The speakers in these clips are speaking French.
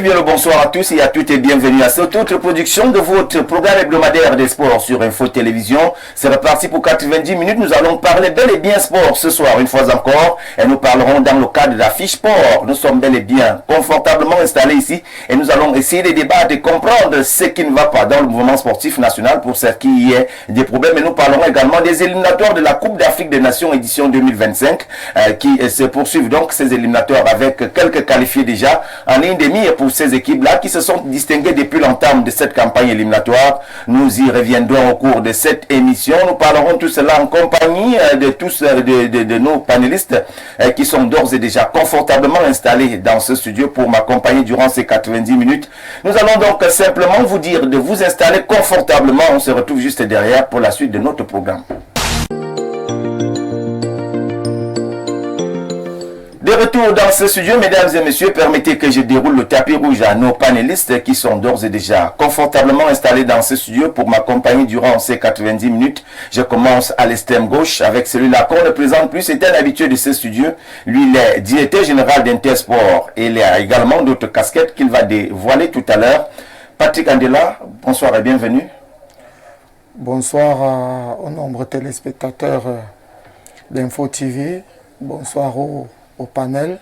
bien le bonsoir à tous et à toutes et bienvenue à cette autre production de votre programme hebdomadaire des sports sur Info Télévision. C'est reparti pour 90 minutes. Nous allons parler bel et bien sport ce soir une fois encore et nous parlerons dans le cadre de la fiche sport. Nous sommes bel et bien confortablement installés ici et nous allons essayer de débattre et comprendre ce qui ne va pas dans le mouvement sportif national pour ce qui est des problèmes. Et nous parlerons également des éliminatoires de la Coupe d'Afrique des Nations édition 2025 qui se poursuivent donc ces éliminatoires avec quelques qualifiés déjà en ligne de mire pour ces équipes-là qui se sont distinguées depuis l'entame de cette campagne éliminatoire. Nous y reviendrons au cours de cette émission. Nous parlerons tout cela en compagnie de tous de nos panélistes qui sont d'ores et déjà confortablement installés dans ce studio pour m'accompagner durant ces 90 minutes. Nous allons donc simplement vous dire de vous installer confortablement. On se retrouve juste derrière pour la suite de notre programme. De retour dans ce studio, mesdames et messieurs, permettez que je déroule le tapis rouge à nos panélistes qui sont d'ores et déjà confortablement installés dans ce studio pour m'accompagner durant ces 90 minutes. Je commence à l'extrême gauche avec celui-là qu'on ne présente plus, c'est un habitué de ce studio. Lui, il est directeur général d'Intersport et il a également d'autres casquettes qu'il va dévoiler tout à l'heure. Patrick Andela, bonsoir et bienvenue. Bonsoir aux nombreux téléspectateurs d'Info TV. Bonsoir au panel.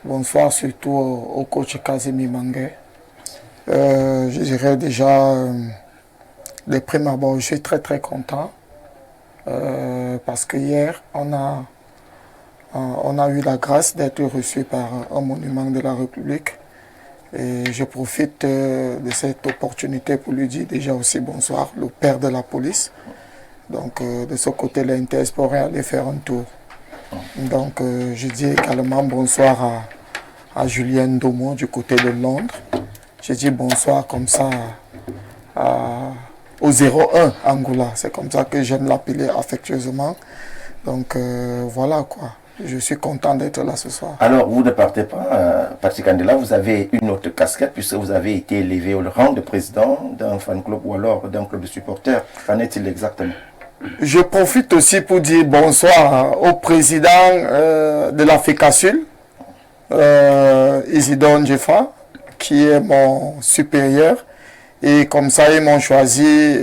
Bonsoir surtout au coach Casimir Mangué. Je dirais déjà, de prime abord, je suis très content parce que hier, on a eu la grâce d'être reçu par un monument de la République. Et je profite de cette opportunité pour lui dire déjà aussi bonsoir, le père de la police. Donc de ce côté-là, Intersport est allé faire un tour. Donc je dis également bonsoir à Julien Domo du côté de Londres. Je dis bonsoir comme ça au 01 Angoula. C'est comme ça que j'aime l'appeler affectueusement. Donc voilà quoi. Je suis content d'être là ce soir. Alors vous ne partez pas, Patrick Andela, vous avez une autre casquette puisque vous avez été élevé au rang de président d'un fan club ou alors d'un club de supporters. Qu'en est-il exactement? Je profite aussi pour dire bonsoir au président de la FECASUL, Isidore Ndjefa, qui est mon supérieur. Et comme ça, ils m'ont choisi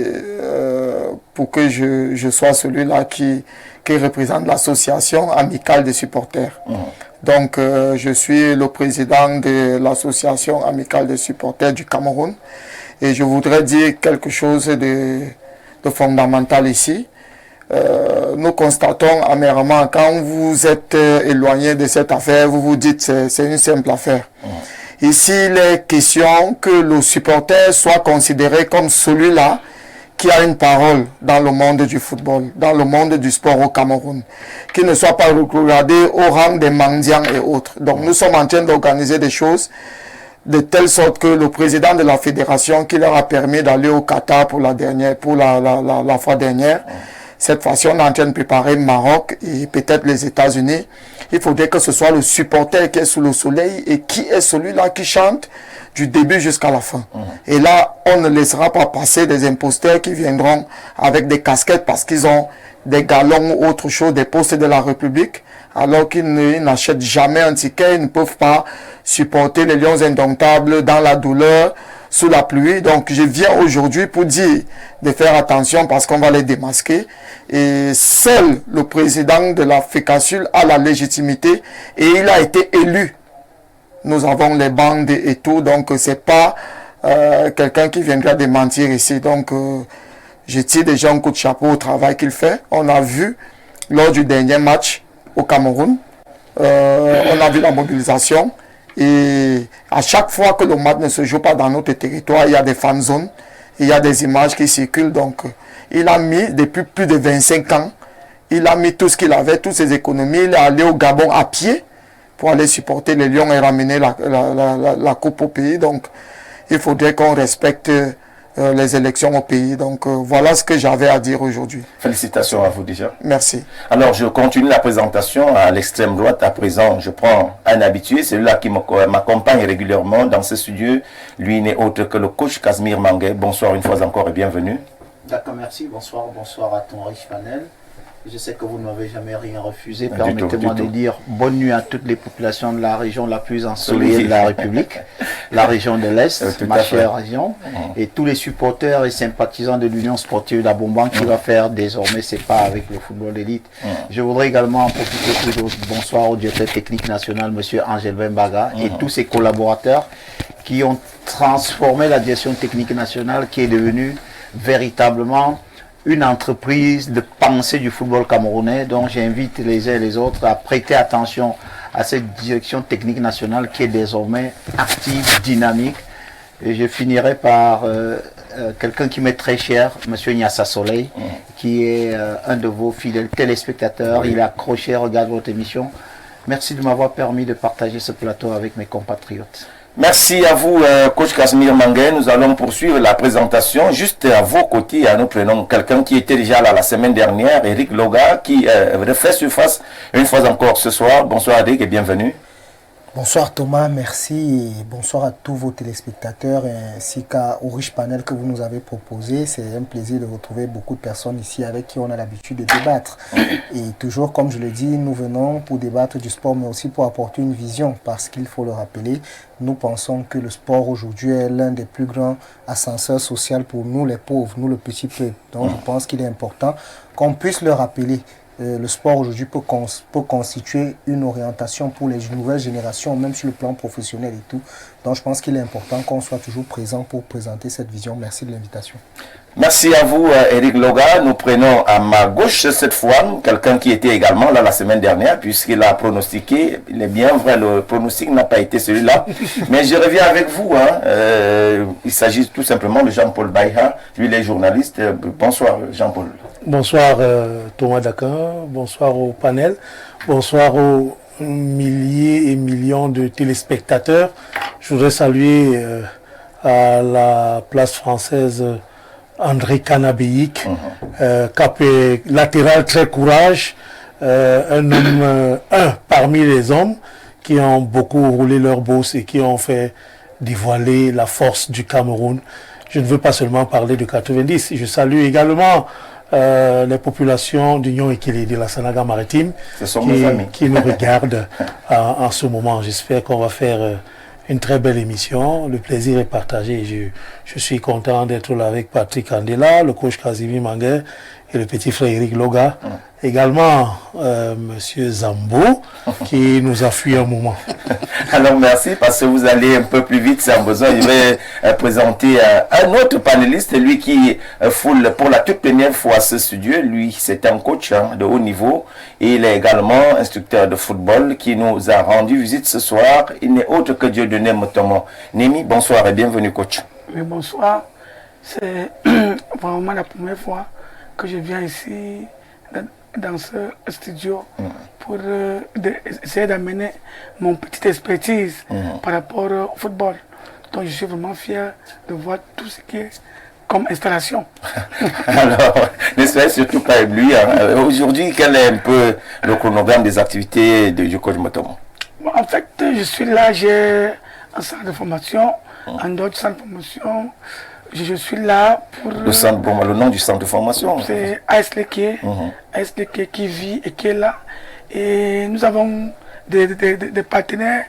pour que je sois celui-là qui représente l'association amicale des supporters. Donc, je suis le président de l'association amicale des supporters du Cameroun. Et je voudrais dire quelque chose de fondamental ici. Nous constatons amèrement, quand vous êtes éloigné de cette affaire, vous vous dites que c'est une simple affaire. Ici, il est question que le supporter soit considéré comme celui-là qui a une parole dans le monde du football, dans le monde du sport au Cameroun, qui ne soit pas regardé au rang des mendiants et autres. Donc nous sommes en train d'organiser des choses de telle sorte que le président de la fédération qui leur a permis d'aller au Qatar pour la fois dernière, cette fois-ci on est en train de préparer Maroc et peut-être les États-Unis. Il faudrait que ce soit le supporter qui est sous le soleil et qui est celui-là qui chante du début jusqu'à la fin. Et là, on ne laissera pas passer des imposteurs qui viendront avec des casquettes parce qu'ils ont des galons ou autre chose, des postes de la République, alors qu'ils n'achètent jamais un ticket, ils ne peuvent pas supporter les Lions indomptables dans la douleur, sous la pluie. Donc je viens aujourd'hui pour dire de faire attention parce qu'on va les démasquer. Et seul le président de la FECASUL a la légitimité et il a été élu. Nous avons les bandes et tout, donc c'est pas quelqu'un qui viendra démentir ici. Donc je tire déjà un coup de chapeau au travail qu'il fait. On a vu lors du dernier match au Cameroun, on a vu la mobilisation. Et à chaque fois que le match ne se joue pas dans notre territoire, il y a des fan zones, il y a des images qui circulent. Donc il a mis, depuis plus de 25 ans, il a mis tout ce qu'il avait, toutes ses économies. Il est allé au Gabon à pied pour aller supporter les Lions et ramener la coupe au pays. Donc il faudrait qu'on respecte les élections au pays. Donc voilà ce que j'avais à dire aujourd'hui. Félicitations à vous déjà. Merci. Alors je continue la présentation à l'extrême droite. À présent, je prends un habitué, celui-là qui m'accompagne régulièrement dans ce studio. Lui n'est autre que le coach Casimir Mangué. Bonsoir une fois encore et bienvenue. D'accord, merci. Bonsoir à ton riche panel. Je sais que vous ne m'avez jamais rien refusé. Permettez-moi de dire bonne nuit à toutes les populations de la région la plus ensoleillée de la République. la région de l'Est, Tout ma à fait. chère région, et tous les supporters et sympathisants de l'Union sportive d'Abomban qui va faire désormais ses pas avec le football d'élite. Je voudrais également en profiter pour dire bonsoir au directeur technique national, M. Angel Bembaga, et tous ses collaborateurs qui ont transformé la direction technique nationale qui est devenue véritablement une entreprise de pensée du football camerounais. Donc j'invite les uns et les autres à prêter attention à cette direction technique nationale qui est désormais active, dynamique. Et je finirai par quelqu'un qui m'est très cher, M. Nyassa Soleil, qui est un de vos fidèles téléspectateurs. Il est accroché, regarde votre émission. Merci de m'avoir permis de partager ce plateau avec mes compatriotes. Merci à vous, coach Casimir Manguet. Nous allons poursuivre la présentation. Juste à vos côtés, nous prenons quelqu'un qui était déjà là la semaine dernière, Eric Loga, qui refait surface une fois encore ce soir. Bonsoir Eric et bienvenue. Bonsoir Thomas, merci et bonsoir à tous vos téléspectateurs ainsi qu'au riche panel que vous nous avez proposé. C'est un plaisir de retrouver beaucoup de personnes ici avec qui on a l'habitude de débattre. Et toujours, comme je le dis, nous venons pour débattre du sport mais aussi pour apporter une vision parce qu'il faut le rappeler, nous pensons que le sport aujourd'hui est l'un des plus grands ascenseurs sociaux pour nous les pauvres, nous le petit peuple. Donc je pense qu'il est important qu'on puisse le rappeler. Le sport aujourd'hui peut constituer une orientation pour les nouvelles générations, même sur le plan professionnel et tout. Donc je pense qu'il est important qu'on soit toujours présent pour présenter cette vision. Merci de l'invitation. Merci à vous, Eric Loga. Nous prenons à ma gauche cette fois quelqu'un qui était également là la semaine dernière, puisqu'il a pronostiqué. Il est bien vrai, le pronostic n'a pas été celui-là. Mais je reviens avec vous. Il s'agit tout simplement de Jean-Paul Baïha. Lui, il est journaliste. Bonsoir, Jean-Paul. Bonsoir, Thomas Dakin. Bonsoir au panel. Bonsoir aux milliers et millions de téléspectateurs. Je voudrais saluer à la place française André Canabéic, capé latéral très courage, un homme, parmi les hommes qui ont beaucoup roulé leur bosse et qui ont fait dévoiler la force du Cameroun. Je ne veux pas seulement parler de 90, je salue également les populations d'Union Équilibrée de la Sanaga maritime qui nous regardent en ce moment. J'espère qu'on va faire une très belle émission. Le plaisir est partagé. Je suis content d'être là avec Patrick Andela, le coach Casimir Manguet et le petit frère Eric Loga. Également, Monsieur Zambo, qui nous a fui un moment. Alors merci, parce que vous allez un peu plus vite sans besoin. Je vais présenter un autre panéliste, lui qui foule pour la toute première fois ce studio. Lui, c'est un coach de haut niveau et il est également instructeur de football qui nous a rendu visite ce soir. Il n'est autre que Dieudonné Motomo. Némi, bonsoir et bienvenue coach. Oui, bonsoir. C'est vraiment la première fois que je viens ici dans ce studio pour essayer d'amener mon petite expertise par rapport au football. Donc je suis vraiment fier de voir tout ce qui est comme installation. Alors, n'espérez surtout pas ébloui. Aujourd'hui, quel est un peu le chronogramme des activités du coach Motomo? En fait, je suis là, j'ai un centre de formation, un autre centre de formation. Je suis là pour... Le nom du centre de formation? C'est AS Leke, AS Leke qui vit et qui est là. Et nous avons des partenaires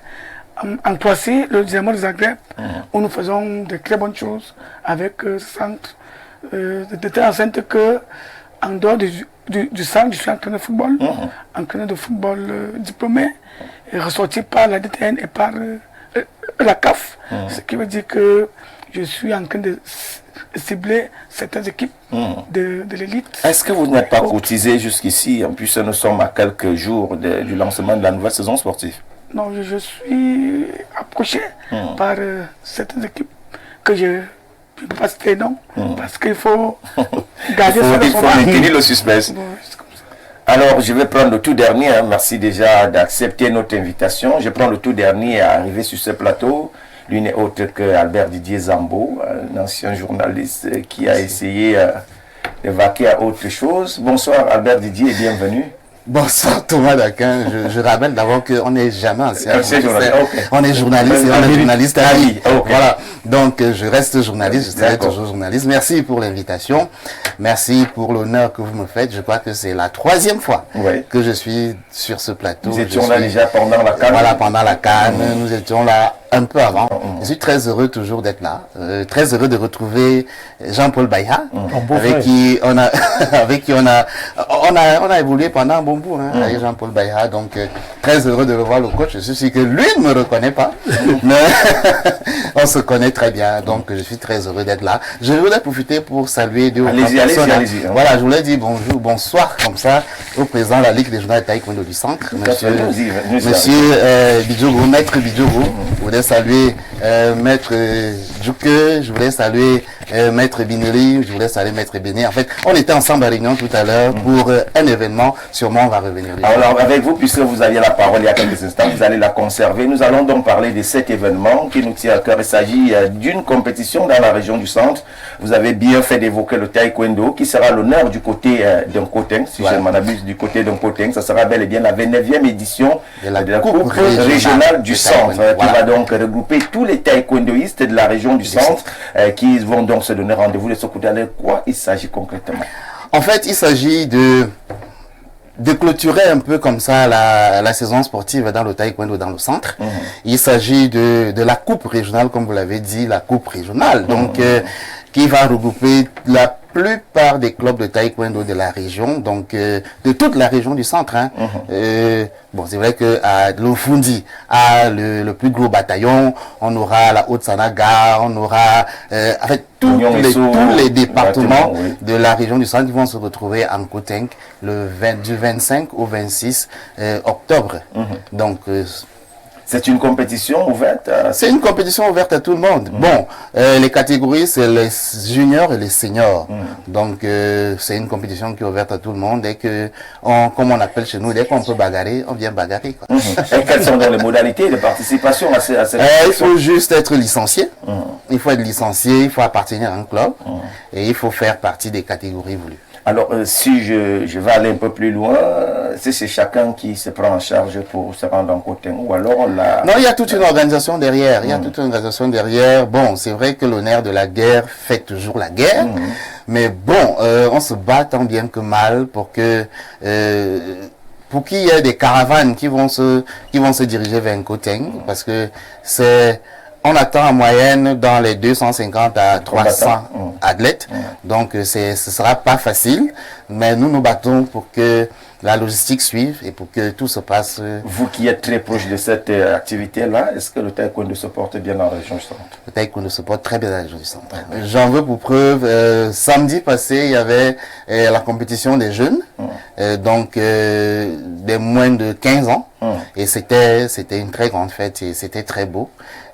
en Croatie, le Dynamo de Zagreb, où nous faisons de très bonnes choses avec ce centre. De telle enceinte que, en dehors du centre, je suis entraîneur de football, entraîneur de football diplômé, et ressorti par la DTN et par la CAF. Ce qui veut dire que je suis en train de cibler certaines équipes de l'élite. Est-ce que vous n'êtes pas cotisé jusqu'ici? En plus, nous sommes à quelques jours du lancement de la nouvelle saison sportive. Non, je suis approché par certaines équipes que je ne peux pas citer non, parce qu'il faut garder ça. Il faut maintenir le suspense. Bon, alors, je vais prendre le tout dernier. Merci déjà d'accepter notre invitation. Je prends le tout dernier à arriver sur ce plateau. Lui n'est autre que Albert Didier Zambo, un ancien journaliste qui a essayé de vaquer à autre chose. Bonsoir Albert Didier et bienvenue. Bonsoir Thomas Dakin. Je rappelle d'abord qu'on n'est jamais ancien. Okay. On est journaliste et on est journaliste à vie. Okay. Voilà. Donc, je reste journaliste, je serai toujours journaliste. Merci pour l'invitation. Merci pour l'honneur que vous me faites. Je crois que c'est la 3e fois que je suis sur ce plateau. Nous étions là déjà pendant la CAN. Voilà, pendant la CAN. Nous étions là un peu avant. Je suis très heureux toujours d'être là. Très heureux de retrouver Jean-Paul Baïha, avec qui on a évolué pendant un bon bout, avec Jean-Paul Baïha. Donc, très heureux de revoir le coach. Je suis sûr que lui ne me reconnaît pas, mais on se connaît très bien. Donc, je suis très heureux d'être là. Je voulais profiter pour saluer deux personnes. Allez-y. Voilà, je voulais dire bonjour, bonsoir, comme ça, au président de la Ligue des journaux de taekwondo du centre, monsieur Bidjourou, maître Bidjourou. Je voulais saluer maître Djouke, je voulais saluer maître Bineri, je voulais saluer maître Béné. En fait, on était ensemble à Réunion tout à l'heure pour un événement. Sûrement, on va revenir. Alors, avec vous, puisque vous aviez la parole il y a quelques instants, vous allez la conserver. Nous allons donc parler de cet événement qui nous tient à cœur. Il s'agit d'une compétition dans la région du centre. Vous avez bien fait d'évoquer le taekwondo, qui sera l'honneur du côté d'un Koteng, si je ne m'en abuse, du côté d'un Koteng. Ça sera bel et bien la 29e édition de la Coupe régionale du centre, qui va donc regrouper tous les taekwondoïstes de la région du centre, qui vont donc se donner rendez-vous de ce côté. De quoi il s'agit concrètement? En fait, il s'agit de clôturer un peu comme ça la saison sportive dans le taekwondo dans le centre. Il s'agit de la coupe régionale, comme vous l'avez dit, la coupe régionale, donc qui va regrouper la plupart des clubs de taekwondo de la région, donc de toute la région du centre. Bon, c'est vrai que à l'Ofundi, à le plus gros bataillon, on aura la Haute-Sanaga, on aura en fait tous les départements de la région du centre qui vont se retrouver en Koteng du 25 au 26 octobre. Donc c'est une compétition ouverte? C'est une compétition ouverte à tout le monde. Bon, les catégories, c'est les juniors et les seniors. Donc, c'est une compétition qui est ouverte à tout le monde. Dès que, comme on appelle chez nous, dès qu'on peut bagarrer, on vient bagarrer. Quoi. Et quelles sont les modalités de participation à cette il faut juste être licencié. Il faut être licencié, il faut appartenir à un club. Et il faut faire partie des catégories voulues. Alors, si je vais aller un peu plus loin, c'est chacun qui se prend en charge pour se rendre en Koteng, ou alors Non, il y a toute une organisation derrière. Il y a toute une organisation derrière. Bon, c'est vrai que le nerf de la guerre fait toujours la guerre. Mais bon, on se bat tant bien que mal pour que... pour qu'il y ait des caravanes qui vont se diriger vers Koteng, parce que c'est... On attend en moyenne dans les 250 à 300 athlètes. Donc, ce ne sera pas facile. Mais nous nous battons pour que la logistique suive et pour que tout se passe. Vous qui êtes très proche de cette activité-là, est-ce que le taekwondo se porte bien dans la région du centre? Le taekwondo se porte très bien dans la région du centre. J'en veux pour preuve, samedi passé, il y avait la compétition des jeunes, donc des moins de 15 ans. Et c'était une très grande fête et c'était très beau.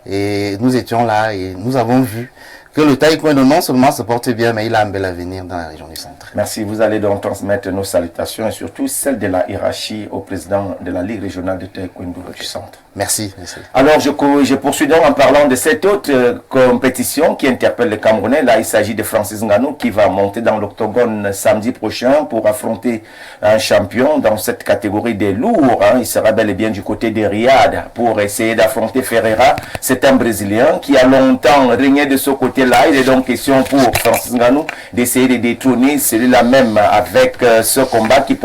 Et nous étions là et nous avons vu que le taekwondo non seulement se porte bien, mais il a un bel avenir dans la région du centre. Merci. Vous allez donc transmettre nos salutations et surtout celles de la hiérarchie au président de la Ligue régionale de taekwondo du centre. Merci. Alors, je poursuis donc en parlant de cette autre compétition qui interpelle les Camerounais. Là, il s'agit de Francis Ngannou qui va monter dans l'octogone samedi prochain pour affronter un champion dans cette catégorie des lourds. Il sera bel et bien du côté de Riyad pour essayer d'affronter Ferreira. C'est un Brésilien qui a longtemps régné de ce côté-là. Il est donc question pour Francis Ngannou d'essayer de détrôner celui-là même avec ce combat qui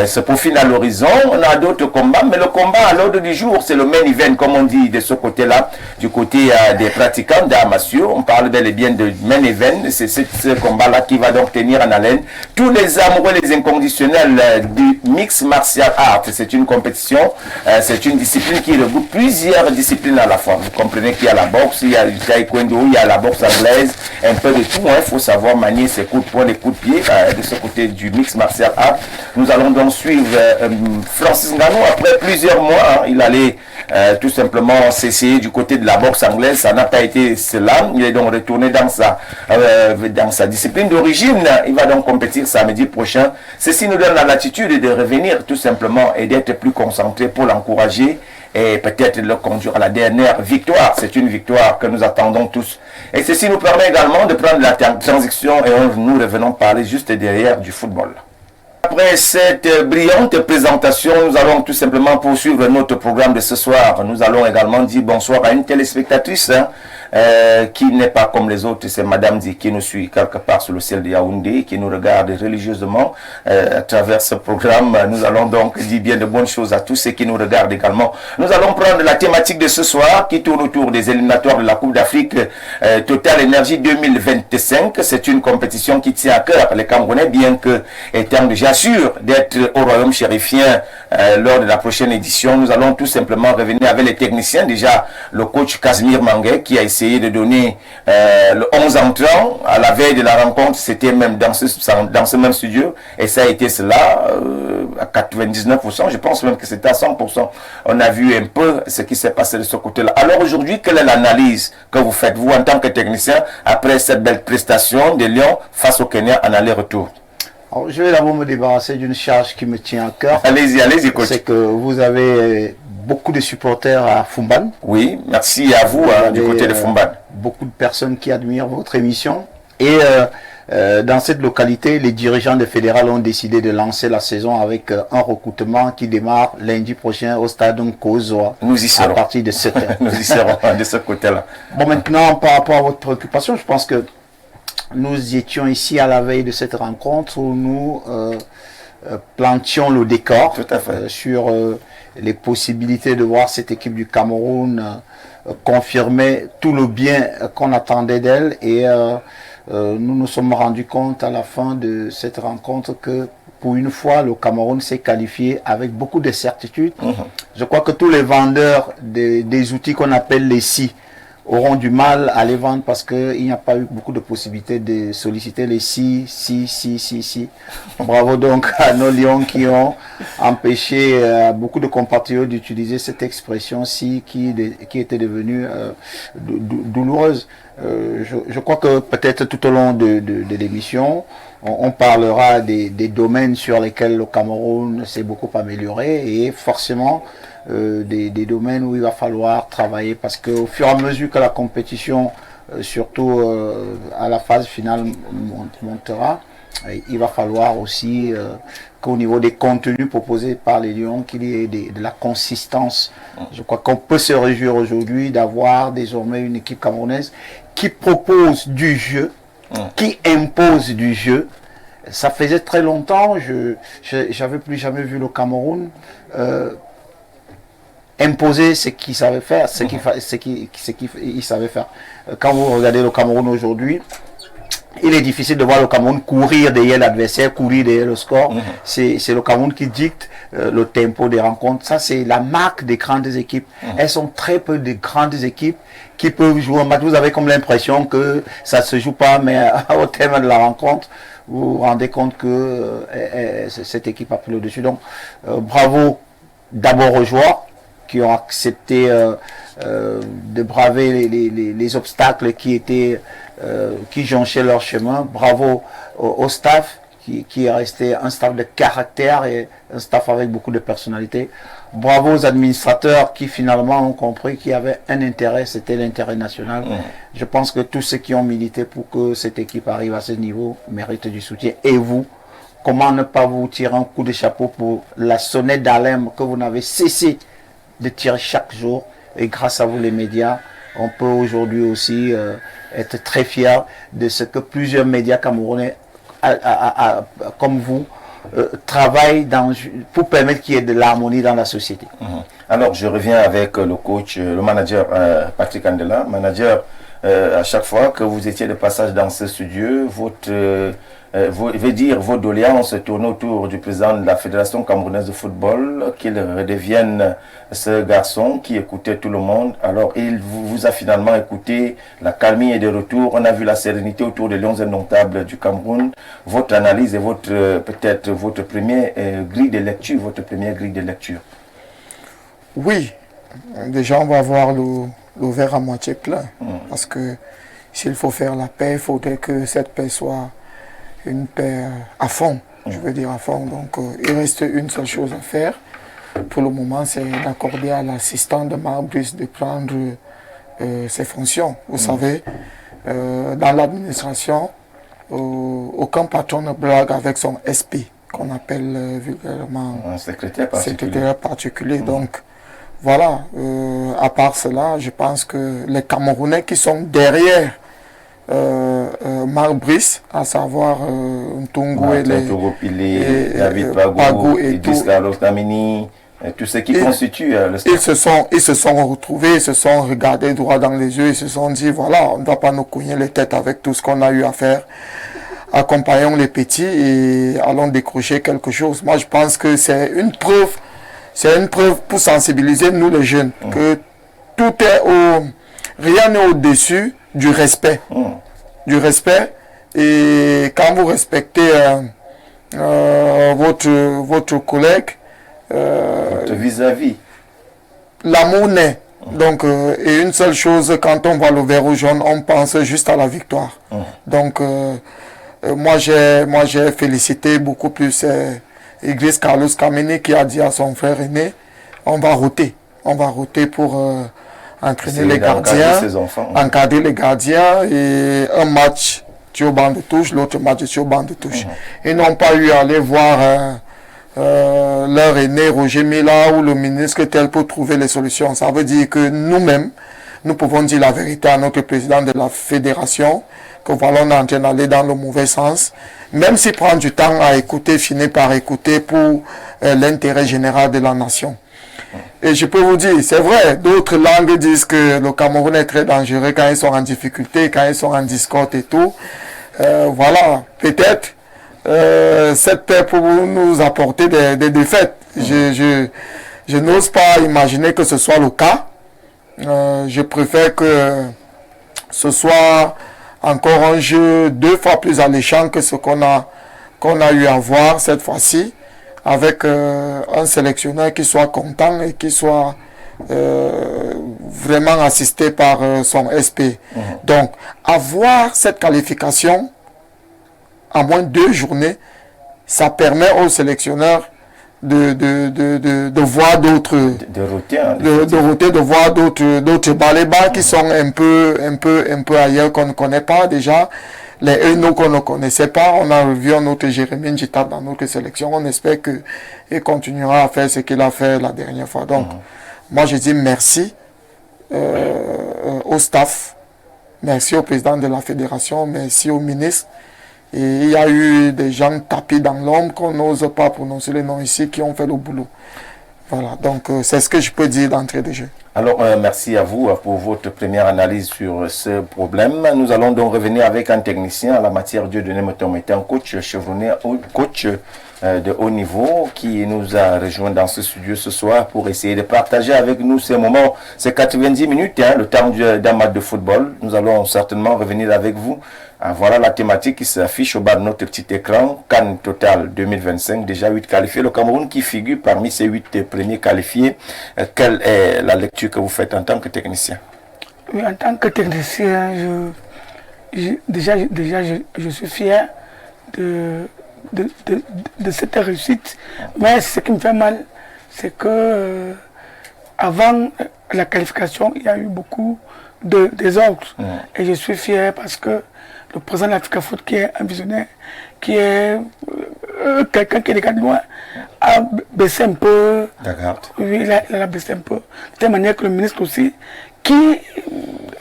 se profile à l'horizon. On a d'autres combats, mais le combat à l'ordre du jour, c'est le main event, comme on dit, de ce côté-là, du côté des pratiquants d'Amassio. On parle bel et bien de main event. C'est ce combat-là qui va donc tenir en haleine tous les amoureux, les inconditionnels du mix martial art. C'est une compétition, c'est une discipline qui regroupe plusieurs disciplines à la fois. Vous comprenez qu'il y a la boxe, il y a le taekwondo, il y a la boxe anglaise, un peu de tout. Il faut savoir manier ses coups de poing, les coups de pied de ce côté du mix martial art. Nous allons donc suivre Francis Ngannou après plusieurs mois. Il allait tout simplement s'essayer du côté de la boxe anglaise. Ça n'a pas été cela. Il est donc retourné dans sa discipline d'origine. Il va donc compétir samedi prochain. Ceci nous donne la latitude de revenir tout simplement et d'être plus concentré pour l'encourager et peut-être le conduire à la dernière victoire. C'est une victoire que nous attendons tous. Et ceci nous permet également de prendre la transition et nous revenons parler juste derrière du football. Après cette brillante présentation, nous allons tout simplement poursuivre notre programme de ce soir. Nous allons également dire bonsoir à une téléspectatrice qui n'est pas comme les autres, c'est Madame Di qui nous suit quelque part sur le ciel de Yaoundé, qui nous regarde religieusement à travers ce programme. Nous allons donc dire bien de bonnes choses à tous ceux qui nous regardent également. Nous allons prendre la thématique de ce soir qui tourne autour des éliminatoires de la Coupe d'Afrique Total Énergie 2025. C'est une compétition qui tient à cœur les Camerounais, bien que étant déjà sûr d'être au royaume chérifien lors de la prochaine édition. Nous allons tout simplement revenir avec les techniciens. Déjà, le coach Casimir Manguet qui a essayé de donner le 11 entrants à la veille de la rencontre. C'était même dans ce même studio. Et ça a été cela à 99%. Je pense même que c'était à 100%. On a vu un peu ce qui s'est passé de ce côté-là. Alors aujourd'hui, quelle est l'analyse que vous faites, vous, en tant que technicien, après cette belle prestation des Lions face au Kenya en aller-retour? Alors, je vais d'abord me débarrasser d'une charge qui me tient à cœur. Allez-y, coach. C'est que vous avez beaucoup de supporters à Fumban. Oui, merci à vous, du côté de Fumban. Beaucoup de personnes qui admirent votre émission. Et dans cette localité, les dirigeants des fédérales ont décidé de lancer la saison avec un recrutement qui démarre lundi prochain au stade Kozoa. Nous y serons. À partir de 7h. Nous y serons de ce côté-là. Bon, maintenant, par rapport à votre préoccupation, je pense que nous étions ici à la veille de cette rencontre où nous plantions le décor sur les possibilités de voir cette équipe du Cameroun confirmer tout le bien qu'on attendait d'elle. Et nous nous sommes rendus compte à la fin de cette rencontre que pour une fois, le Cameroun s'est qualifié avec beaucoup de certitude. Je crois que tous les vendeurs des outils qu'on appelle les SI auront du mal à les vendre parce qu'il n'y a pas eu beaucoup de possibilités de solliciter les si. Bravo donc à nos lions qui ont empêché beaucoup de compatriotes d'utiliser cette expression si qui était devenue douloureuse. Je crois que peut-être tout au long de l'émission, on parlera des domaines sur lesquels le Cameroun s'est beaucoup amélioré et forcément des domaines où il va falloir travailler parce qu'au fur et à mesure que la compétition, surtout à la phase finale, montera, il va falloir aussi qu'au niveau des contenus proposés par les Lions, qu'il y ait de la consistance. Je crois qu'on peut se réjouir aujourd'hui d'avoir désormais une équipe camerounaise qui propose du jeu, qui impose du jeu. Ça faisait très longtemps, j'avais plus jamais vu le Cameroun imposer ce qu'il savait faire, ce qu'il savait faire. Quand vous regardez le Cameroun aujourd'hui, il est difficile de voir le Cameroun courir derrière l'adversaire, courir derrière le score. C'est le Cameroun qui dicte le tempo des rencontres. Ça, c'est la marque des grandes équipes. Elles sont très peu de grandes équipes qui peuvent jouer un match. Vous avez comme l'impression que ça ne se joue pas, mais au terme de la rencontre, vous vous rendez compte que cette équipe a pris le dessus. Donc, bravo d'abord aux joueurs qui ont accepté de braver les obstacles qui jonchaient leur chemin. Bravo au staff qui est resté un staff de caractère et un staff avec beaucoup de personnalité. Bravo aux administrateurs qui finalement ont compris qu'il y avait un intérêt, c'était l'intérêt national. Je pense que tous ceux qui ont milité pour que cette équipe arrive à ce niveau méritent du soutien. Et vous, comment ne pas vous tirer un coup de chapeau pour la sonnette d'alarme que vous n'avez cessé de tirer chaque jour, et grâce à vous les médias, on peut aujourd'hui aussi être très fiers de ce que plusieurs médias camerounais comme vous travaillent pour permettre qu'il y ait de l'harmonie dans la société. Alors je reviens avec le coach, le manager Patrick Andela. Manager, à chaque fois que vous étiez de passage dans ce studio, vos doléances tournaient autour du président de la Fédération camerounaise de football, qu'il redevienne ce garçon qui écoutait tout le monde. Alors il vous a finalement écouté, la calmie est de retour, on a vu la sérénité autour des Lions indomptables du Cameroun. Votre analyse et peut-être votre première grille de lecture, Oui, déjà on va voir le verre à moitié plein, parce que s'il faut faire la paix, il faudrait que cette paix soit une paix à fond, je veux dire à fond. Donc il reste une seule chose à faire pour le moment, c'est d'accorder à l'assistant de Marbus de prendre ses fonctions. Vous savez, dans l'administration, aucun patron ne blague avec son SP, qu'on appelle vulgairement un secrétaire particulier. Donc voilà, à part cela, je pense que les Camerounais qui sont derrière Marc Brice, à savoir Ntungu et David Pagou et Carlos Damini, tout ce qui constitue le staff. Ils se sont retrouvés, ils se sont regardés droit dans les yeux, ils se sont dit, voilà, on ne doit pas nous cogner les têtes avec tout ce qu'on a eu à faire. Accompagnons les petits et allons décrocher quelque chose. Moi, je pense que c'est une preuve pour sensibiliser nous les jeunes, que tout est rien n'est au-dessus du respect. Du respect. Et quand vous respectez votre collègue, votre vis-à-vis, l'amour naît. Donc, et une seule chose, quand on voit le verre jaune, on pense juste à la victoire. Donc, moi j'ai félicité beaucoup plus Igris Carlos Kameni qui a dit à son frère aîné, on va roter pour entraîner les gardiens, encadrer les gardiens, et un match tu es au banc de touche, l'autre match tu es au banc de touche. Ils n'ont pas eu à aller voir leur aîné Roger Mila ou le ministre tel pour trouver les solutions. Ça veut dire que nous-mêmes, nous pouvons dire la vérité à notre président de la fédération, que voilà, on est en train d'aller dans le mauvais sens. Même s'il prend du temps à écouter, finit par écouter pour l'intérêt général de la nation. Et je peux vous dire, c'est vrai, d'autres langues disent que le Cameroun est très dangereux quand ils sont en difficulté, quand ils sont en discorde et tout. Voilà, peut-être cette paix pour nous apporter des défaites. Je n'ose pas imaginer que ce soit le cas. Je préfère que ce soit encore un jeu 2 fois plus alléchant que ce qu'on a eu à voir cette fois-ci, avec un sélectionneur qui soit content et qui soit vraiment assisté par son SP. Donc, avoir cette qualification en moins de 2 journées, ça permet aux sélectionneurs de voir d'autres, de voir d'autres balais-bas qui sont un peu ailleurs, qu'on ne connaît pas déjà. Les Eno qu'on ne connaissait pas, on a vu notre Jérémy Njita dans notre sélection. On espère qu'il continuera à faire ce qu'il a fait la dernière fois. Donc, moi je dis merci au staff, merci au président de la fédération, merci au ministre. Et il y a eu des gens tapis dans l'ombre qu'on n'ose pas prononcer les noms ici, qui ont fait le boulot. Voilà, donc c'est ce que je peux dire d'entrée de jeu. Alors, merci à vous pour votre première analyse sur ce problème. Nous allons donc revenir avec un technicien en la matière, Dieudonné Motomete, un coach chevronné, coach de haut niveau qui nous a rejoint dans ce studio ce soir pour essayer de partager avec nous ces moments, ces 90 minutes, le temps d'un match de football. Nous allons certainement revenir avec vous. Voilà la thématique qui s'affiche au bas de notre petit écran. CAN Total 2025, déjà 8 qualifiés. Le Cameroun qui figure parmi ces 8 premiers qualifiés. Quelle est la lecture que vous faites en tant que technicien? Oui, en tant que technicien, je suis fier de cette réussite. Mais ce qui me fait mal, c'est que avant la qualification, il y a eu beaucoup de désordre. Et je suis fier parce que le président de l'Africa Foot, qui est un visionnaire, qui est quelqu'un qui regarde loin, a baissé un peu. Oui, il a baissé un peu. De telle manière que le ministre aussi, qui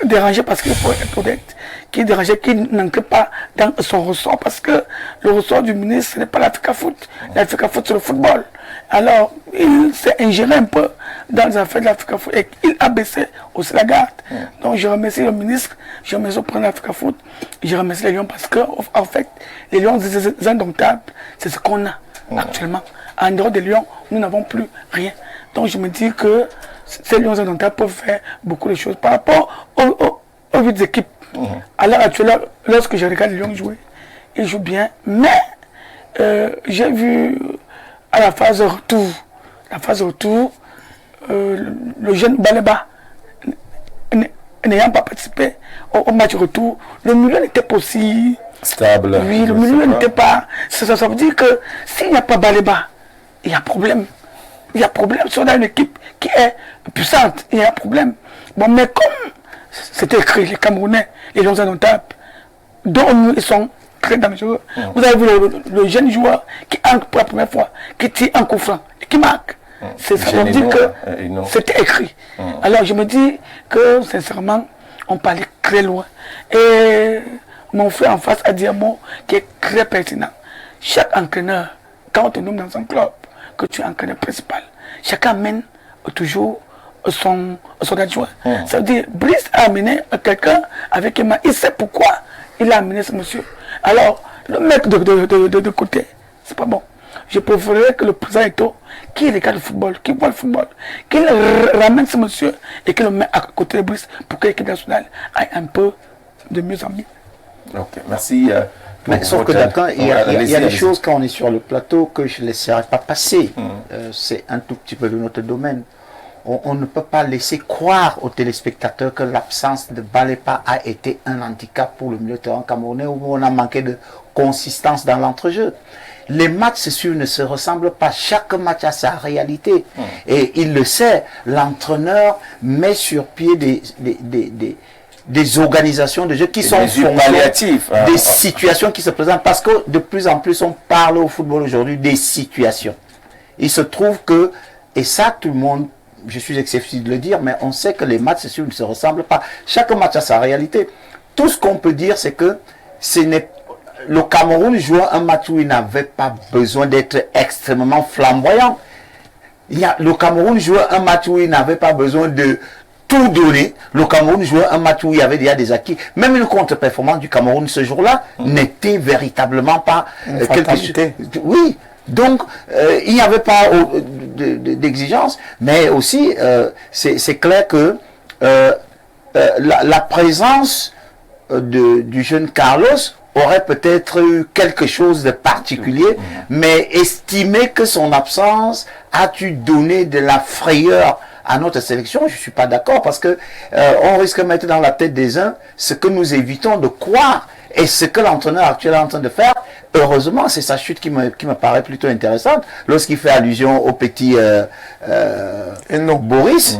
dérangeait, parce qu'il faut être honnête, qui dérangeait, qui n'entrait pas dans son ressort, parce que le ressort du ministre, ce n'est pas l'Africa Foot. L'Africa Foot, c'est le football. Alors, il s'est ingéré un peu dans les affaires de l'Africa Foot et il a baissé aussi la garde. Donc, je remercie le ministre, je remercie le président de l'Africa Foot, je remercie les Lions parce que, en fait, les Lions indomptables, c'est ce qu'on a actuellement. En dehors des Lions, nous n'avons plus rien. Donc, je me dis que ces Lions indomptables peuvent faire beaucoup de choses par rapport aux 8 équipes. À l'heure actuelle, lorsque je regarde les Lions jouer, ils jouent bien, mais j'ai vu à la phase retour, le jeune Baleba, n'ayant pas participé au match retour, le milieu n'était pas aussi stable. Oui, le milieu n'était pas. Ça veut dire que s'il n'y a pas Baleba, il y a problème. Il y a problème. Si on a une équipe qui est puissante, il y a problème. Bon, mais comme c'était écrit, les Camerounais, les Lions indomptables, dont ils sont très dangereux. Vous avez vu le jeune joueur qui entre pour la première fois, qui tire un coup franc et qui marque. Ça veut dire que c'était écrit. Alors je me dis que sincèrement, on parlait très loin. Et mon frère en face a dit un mot qui est très pertinent. Chaque entraîneur, quand on te nomme dans un club, que tu es entraîneur principal, chacun mène toujours son adjoint. Ça veut dire, Brice a amené quelqu'un avec qui il sait pourquoi il a amené ce monsieur. Alors, le mec de côté, c'est pas bon. Je préférerais que le président Eto'o, qui regarde le football, qui voit le football, qu'il ramène ce monsieur et qu'il le met à côté de Brice pour que l'équipe nationale aille un peu de mieux en mieux. Ok, merci. Mais sauf que d'accord, il y a des choses quand on est sur le plateau que je ne laisserai pas passer. C'est un tout petit peu de notre domaine. On ne peut pas laisser croire aux téléspectateurs que l'absence de Balepa a été un handicap pour le milieu de terrain camerounais où on a manqué de consistance dans l'entrejeu. Les matchs, c'est sûr, ne se ressemblent pas. Chaque match a sa réalité. Et il le sait, l'entraîneur met sur pied des organisations de jeu qui sont palliatifs, des situations qui se présentent. Parce que de plus en plus, on parle au football aujourd'hui des situations. Il se trouve que, et ça, tout le monde, je suis excessif de le dire, mais on sait que les matchs, c'est sûr, ne se ressemblent pas. Chaque match a sa réalité. Tout ce qu'on peut dire, c'est que le Cameroun jouait un match où il n'avait pas besoin d'être extrêmement flamboyant. Le Cameroun jouait un match où il n'avait pas besoin de tout donner. Le Cameroun jouait un match où il y avait déjà des acquis. Même une contre-performance du Cameroun ce jour-là n'était véritablement pas quelque chose. Oui. Donc, il n'y avait pas d'exigence, mais aussi, c'est clair que la présence du jeune Carlos aurait peut-être eu quelque chose de particulier, mais estimer que son absence a dû donner de la frayeur à notre sélection, je ne suis pas d'accord, parce que on risque de mettre dans la tête des uns ce que nous évitons de croire. Et ce que l'entraîneur actuel est en train de faire, heureusement, c'est sa chute qui me paraît plutôt intéressante, lorsqu'il fait allusion au petit Boris,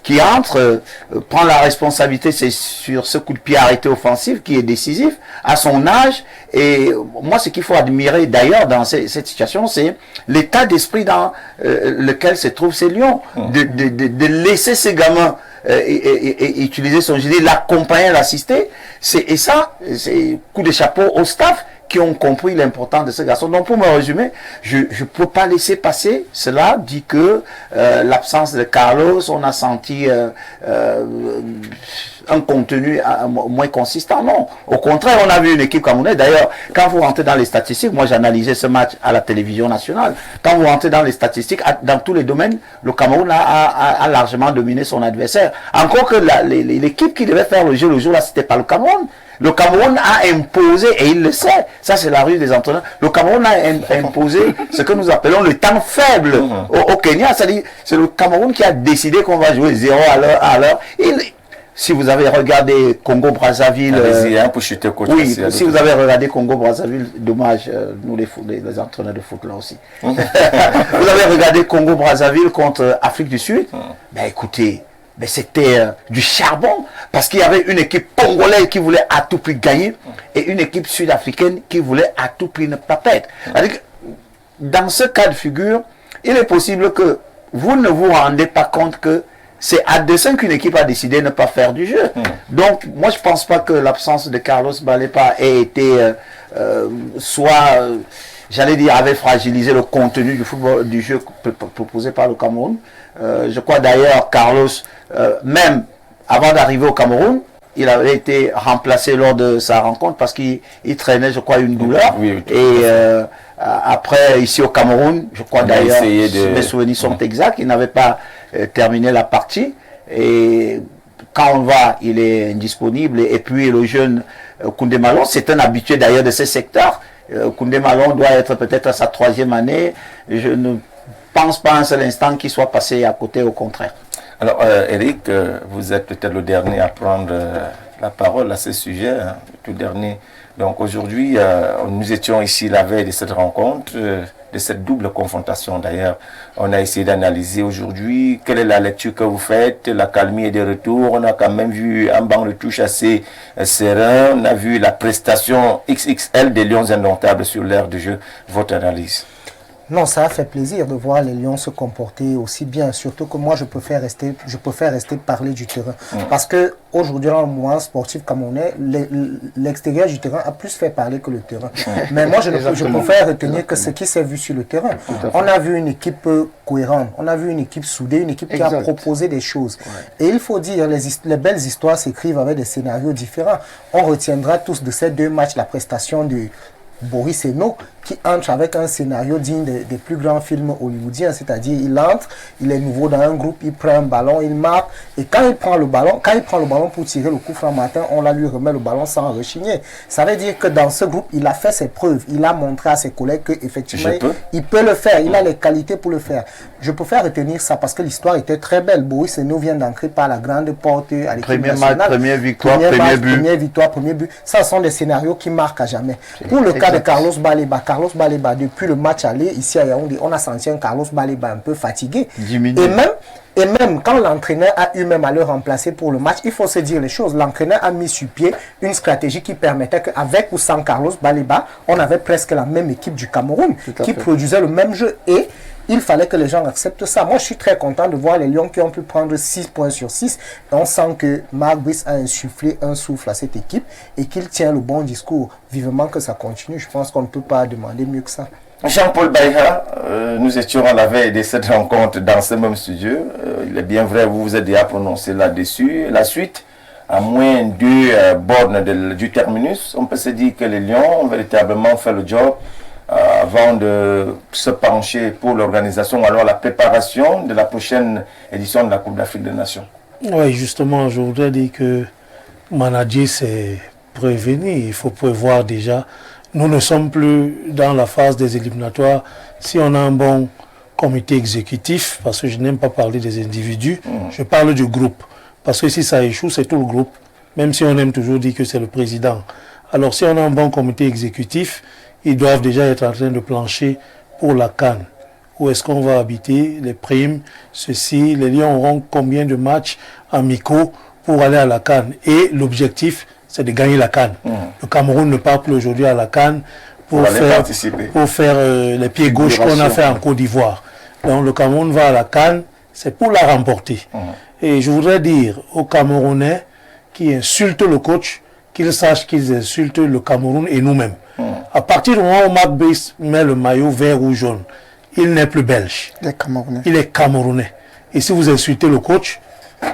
qui entre, prend la responsabilité, c'est sur ce coup de pied arrêté offensif qui est décisif à son âge. Et moi, ce qu'il faut admirer d'ailleurs dans cette situation, c'est l'état d'esprit dans lequel se trouvent ces lions, de laisser ces gamins et utiliser son génie, l'accompagner, l'assister. Et ça, c'est coup de chapeau au staff qui ont compris l'importance de ce garçon. Donc pour me résumer, je ne peux pas laisser passer cela, dit que l'absence de Carlos, on a senti un contenu moins consistant. Non, au contraire, on a vu une équipe camerounaise. D'ailleurs, quand vous rentrez dans les statistiques, moi j'analysais ce match à la télévision nationale, quand vous rentrez dans les statistiques, dans tous les domaines, le Cameroun a largement dominé son adversaire. Encore que l'équipe qui devait faire le jeu le jour-là, c'était pas le Cameroun. Le Cameroun a imposé, et il le sait, ça c'est la ruse des entraîneurs, le Cameroun a imposé ce que nous appelons le temps faible au Kenya. C'est-à-dire, c'est le Cameroun qui a décidé qu'on va jouer 0 à l'heure. Si vous avez regardé Congo-Brazzaville... si vous avez regardé Congo-Brazzaville, dommage, nous les entraîneurs de foot là aussi. Vous avez regardé Congo-Brazzaville contre Afrique du Sud, ben écoutez... Mais c'était du charbon, parce qu'il y avait une équipe congolaise qui voulait à tout prix gagner et une équipe sud-africaine qui voulait à tout prix ne pas perdre. Dans ce cas de figure, il est possible que vous ne vous rendez pas compte que c'est à dessein qu'une équipe a décidé de ne pas faire du jeu. Donc, moi, je ne pense pas que l'absence de Carlos Balepa ait été j'allais dire, avait fragilisé le contenu du football, du jeu proposé par le Cameroun. Je crois d'ailleurs Carlos, même avant d'arriver au Cameroun, il avait été remplacé lors de sa rencontre parce qu'il traînait, je crois, une douleur. Et après, ici au Cameroun, je crois d'ailleurs, mes souvenirs sont exacts, il n'avait pas terminé la partie. Et quand on va, il est indisponible. Et puis le jeune Koundé Malone, c'est un habitué d'ailleurs de ce secteur. Koundé Malone doit être peut-être à sa 3e année. Je ne pense pas un seul instant qu'il soit passé à côté, au contraire. Alors, Eric, vous êtes peut-être le dernier à prendre la parole à ce sujet, hein, tout dernier. Donc aujourd'hui, nous étions ici la veille de cette rencontre, de cette double confrontation d'ailleurs. On a essayé d'analyser aujourd'hui quelle est la lecture que vous faites. La calmie est de retour. On a quand même vu un banc de touche assez serein. On a vu la prestation XXL des Lions indomptables sur l'aire de jeu. Votre analyse? Non, ça a fait plaisir de voir les Lions se comporter aussi bien. Surtout que moi, je préfère rester parler du terrain. Parce que aujourd'hui, dans le mouvement sportif camerounais, l'extérieur du terrain a plus fait parler que le terrain. Mais moi, je préfère retenir que ce qui s'est vu sur le terrain. On a vu une équipe cohérente, on a vu une équipe soudée, une équipe qui a proposé des choses. Et il faut dire, les belles histoires s'écrivent avec des scénarios différents. On retiendra tous de ces 2 matchs la prestation de Boris Eno, qui entre avec un scénario digne des plus grands films hollywoodiens, c'est-à-dire il entre, il est nouveau dans un groupe, il prend un ballon, il marque, et quand il prend le ballon pour tirer le coup franc matin, on lui remet le ballon sans rechigner. Ça veut dire que dans ce groupe, il a fait ses preuves, il a montré à ses collègues qu'effectivement, il peut le faire, il a les qualités pour le faire. Je préfère retenir ça parce que l'histoire était très belle. Boris Eno vient d'entrer par la grande porte à l'équipe nationale. Première victoire, premier but. Ça sont des scénarios qui marquent à jamais. Pour le cas de Carlos Baleba, depuis le match aller ici à Yaoundé, on a senti un Carlos Baleba un peu fatigué. Et même quand l'entraîneur a eu même à le remplacer pour le match, il faut se dire les choses. L'entraîneur a mis sur pied une stratégie qui permettait qu'avec ou sans Carlos Baleba, on avait presque la même équipe du Cameroun qui produisait le même jeu. Et il fallait que les gens acceptent ça. Moi, je suis très content de voir les Lions qui ont pu prendre 6 points sur 6. Et on sent que Marc Brice a insufflé un souffle à cette équipe et qu'il tient le bon discours. Vivement que ça continue. Je pense qu'on ne peut pas demander mieux que ça. Jean-Paul Baïha, nous étions à la veille de cette rencontre dans ce même studio. Il est bien vrai, vous vous êtes déjà prononcé là-dessus. La suite, à moins de bornes du terminus, on peut se dire que les Lions ont véritablement fait le job avant de se pencher pour l'organisation, alors la préparation de la prochaine édition de la Coupe d'Afrique des Nations. Oui, justement, je voudrais dire que manager, c'est prévenir. Il faut prévoir déjà. Nous ne sommes plus dans la phase des éliminatoires. Si on a un bon comité exécutif, parce que je n'aime pas parler des individus, je parle du groupe. Parce que si ça échoue, c'est tout le groupe. Même si on aime toujours dire que c'est le président. Alors si on a un bon comité exécutif, ils doivent déjà être en train de plancher pour la CAN. Où est-ce qu'on va habiter, les primes, ceci, les Lions auront combien de matchs amicaux pour aller à la CAN. Et l'objectif, c'est de gagner la CAN. Le Cameroun ne part plus aujourd'hui à la CAN pour faire les pieds gauches qu'on a fait en Côte d'Ivoire. Donc le Cameroun va à la CAN, c'est pour la remporter. Et je voudrais dire aux Camerounais qui insultent le coach, qu'ils sachent qu'ils insultent le Cameroun et nous-mêmes. À partir du moment où Marc Brice met le maillot vert ou jaune, il n'est plus belge. Il est camerounais. Et si vous insultez le coach,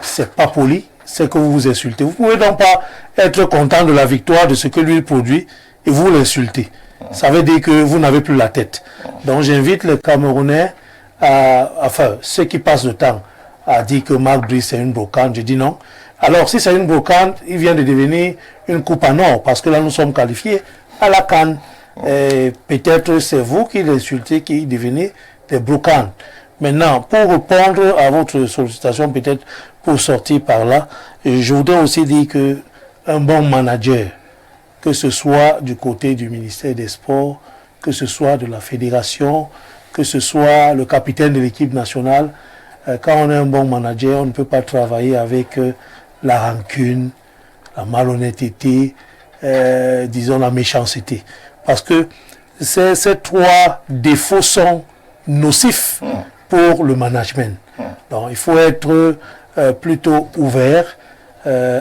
c'est pas poli, c'est que vous vous insultez. Vous pouvez donc pas être content de la victoire de ce que lui produit et vous l'insultez. Ça veut dire que vous n'avez plus la tête. Donc j'invite les Camerounais, ceux qui passent le temps à dire que Marc Brice est une brocante. Je dis non. Alors si c'est une brocante, il vient de devenir une coupe en or parce que là nous sommes qualifiés à la CAN. Peut-être c'est vous qui l'insultez, qui devenez des brocantes. Maintenant, pour répondre à votre sollicitation, peut-être pour sortir par là, je voudrais aussi dire que un bon manager, que ce soit du côté du ministère des Sports, que ce soit de la fédération, que ce soit le capitaine de l'équipe nationale, quand on est un bon manager, on ne peut pas travailler avec la rancune, la malhonnêteté, disons la méchanceté. Parce que ces 3 défauts sont nocifs pour le management. Donc il faut être plutôt ouvert,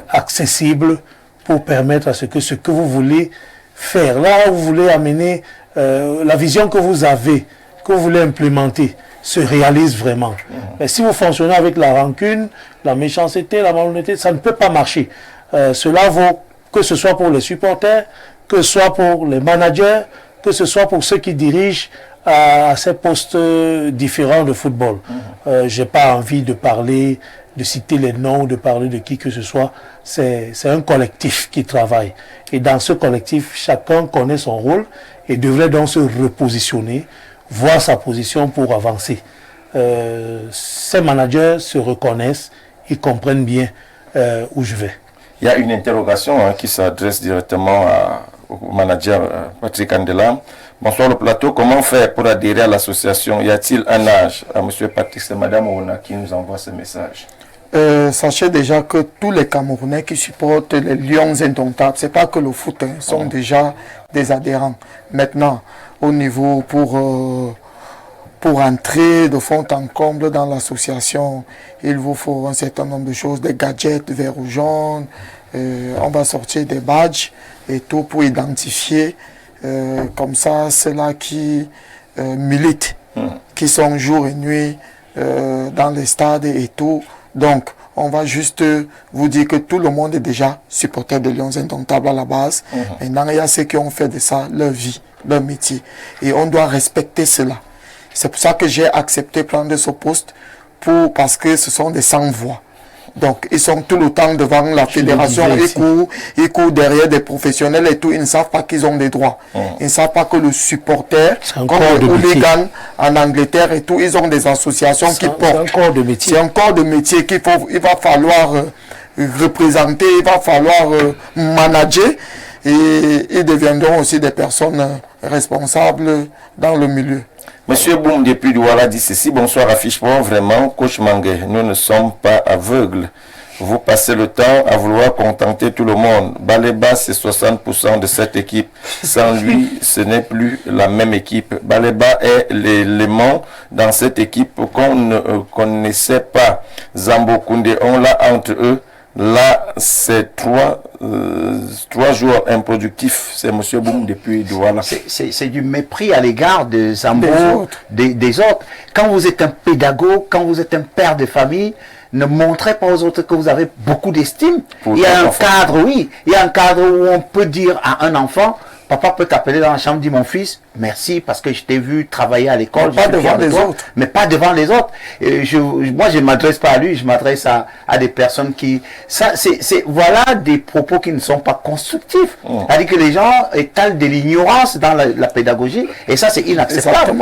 accessible pour permettre à ce que vous voulez faire, là où vous voulez amener la vision que vous avez, que vous voulez implémenter, se réalise vraiment. Mais si vous fonctionnez avec la rancune, la méchanceté, la malhonnêteté, ça ne peut pas marcher. Cela vaut que ce soit pour les supporters, que ce soit pour les managers, que ce soit pour ceux qui dirigent à ces postes différents de football. Je n'ai pas envie de parler, de citer les noms, de parler de qui que ce soit. C'est un collectif qui travaille. Et dans ce collectif, chacun connaît son rôle et devrait donc se repositionner, voir sa position pour avancer. Ces managers se reconnaissent, ils comprennent bien où je vais. Il y a une interrogation qui s'adresse directement au manager Patrick Andela. Bonsoir le plateau. Comment faire pour adhérer à l'association? Y a-t-il un âge? Monsieur Patrick, c'est Madame Ouna qui nous envoie ce message. Sachez déjà que tous les Camerounais qui supportent les Lions indomptables, c'est pas que le foot, sont déjà des adhérents. Maintenant, au niveau pour pour entrer de fond en comble dans l'association, il vous faut un certain nombre de choses, des gadgets verts ou jaunes, on va sortir des badges et tout pour identifier comme ça ceux-là qui militent, qui sont jour et nuit dans les stades et tout. Donc, on va juste vous dire que tout le monde est déjà supporter de Lions Indomptables à la base. Maintenant, il y a ceux qui ont fait de ça leur vie, leur métier. Et on doit respecter cela. C'est pour ça que j'ai accepté prendre ce poste parce que ce sont des sans-voix. Donc, ils sont tout le temps devant la fédération, ils courent derrière des professionnels et tout, ils ne savent pas qu'ils ont des droits. Ils ne savent pas que le supporter, comme les hooligans en Angleterre et tout, ils ont des associations qui portent. C'est un corps de métier. C'est un corps de métier il va falloir représenter, il va falloir manager et ils deviendront aussi des personnes responsables dans le milieu. Monsieur Boum depuis Douala dit ceci, bonsoir Afficheport, vraiment, coach Mangué, nous ne sommes pas aveugles. Vous passez le temps à vouloir contenter tout le monde. Baleba, c'est 60% de cette équipe. Sans lui, ce n'est plus la même équipe. Baleba est l'élément dans cette équipe qu'on ne connaissait pas. Zambo Koundé, on l'a entre eux. Là, c'est trois joueurs improductifs. C'est M. Boum depuis Douala. C'est du mépris à l'égard de Zambo, des autres. Quand vous êtes un pédagogue, quand vous êtes un père de famille, ne montrez pas aux autres que vous avez beaucoup d'estime. Il y a un cadre, oui. Il y a un cadre où on peut dire à un enfant, papa peut t'appeler dans la chambre, dit mon fils, merci parce que je t'ai vu travailler à l'école. Pas devant les autres. Mais pas devant les autres. Et moi, je ne m'adresse pas à lui, je m'adresse à des personnes qui... voilà des propos qui ne sont pas constructifs. C'est-à-dire que les gens étalent de l'ignorance dans la pédagogie et ça, c'est inacceptable.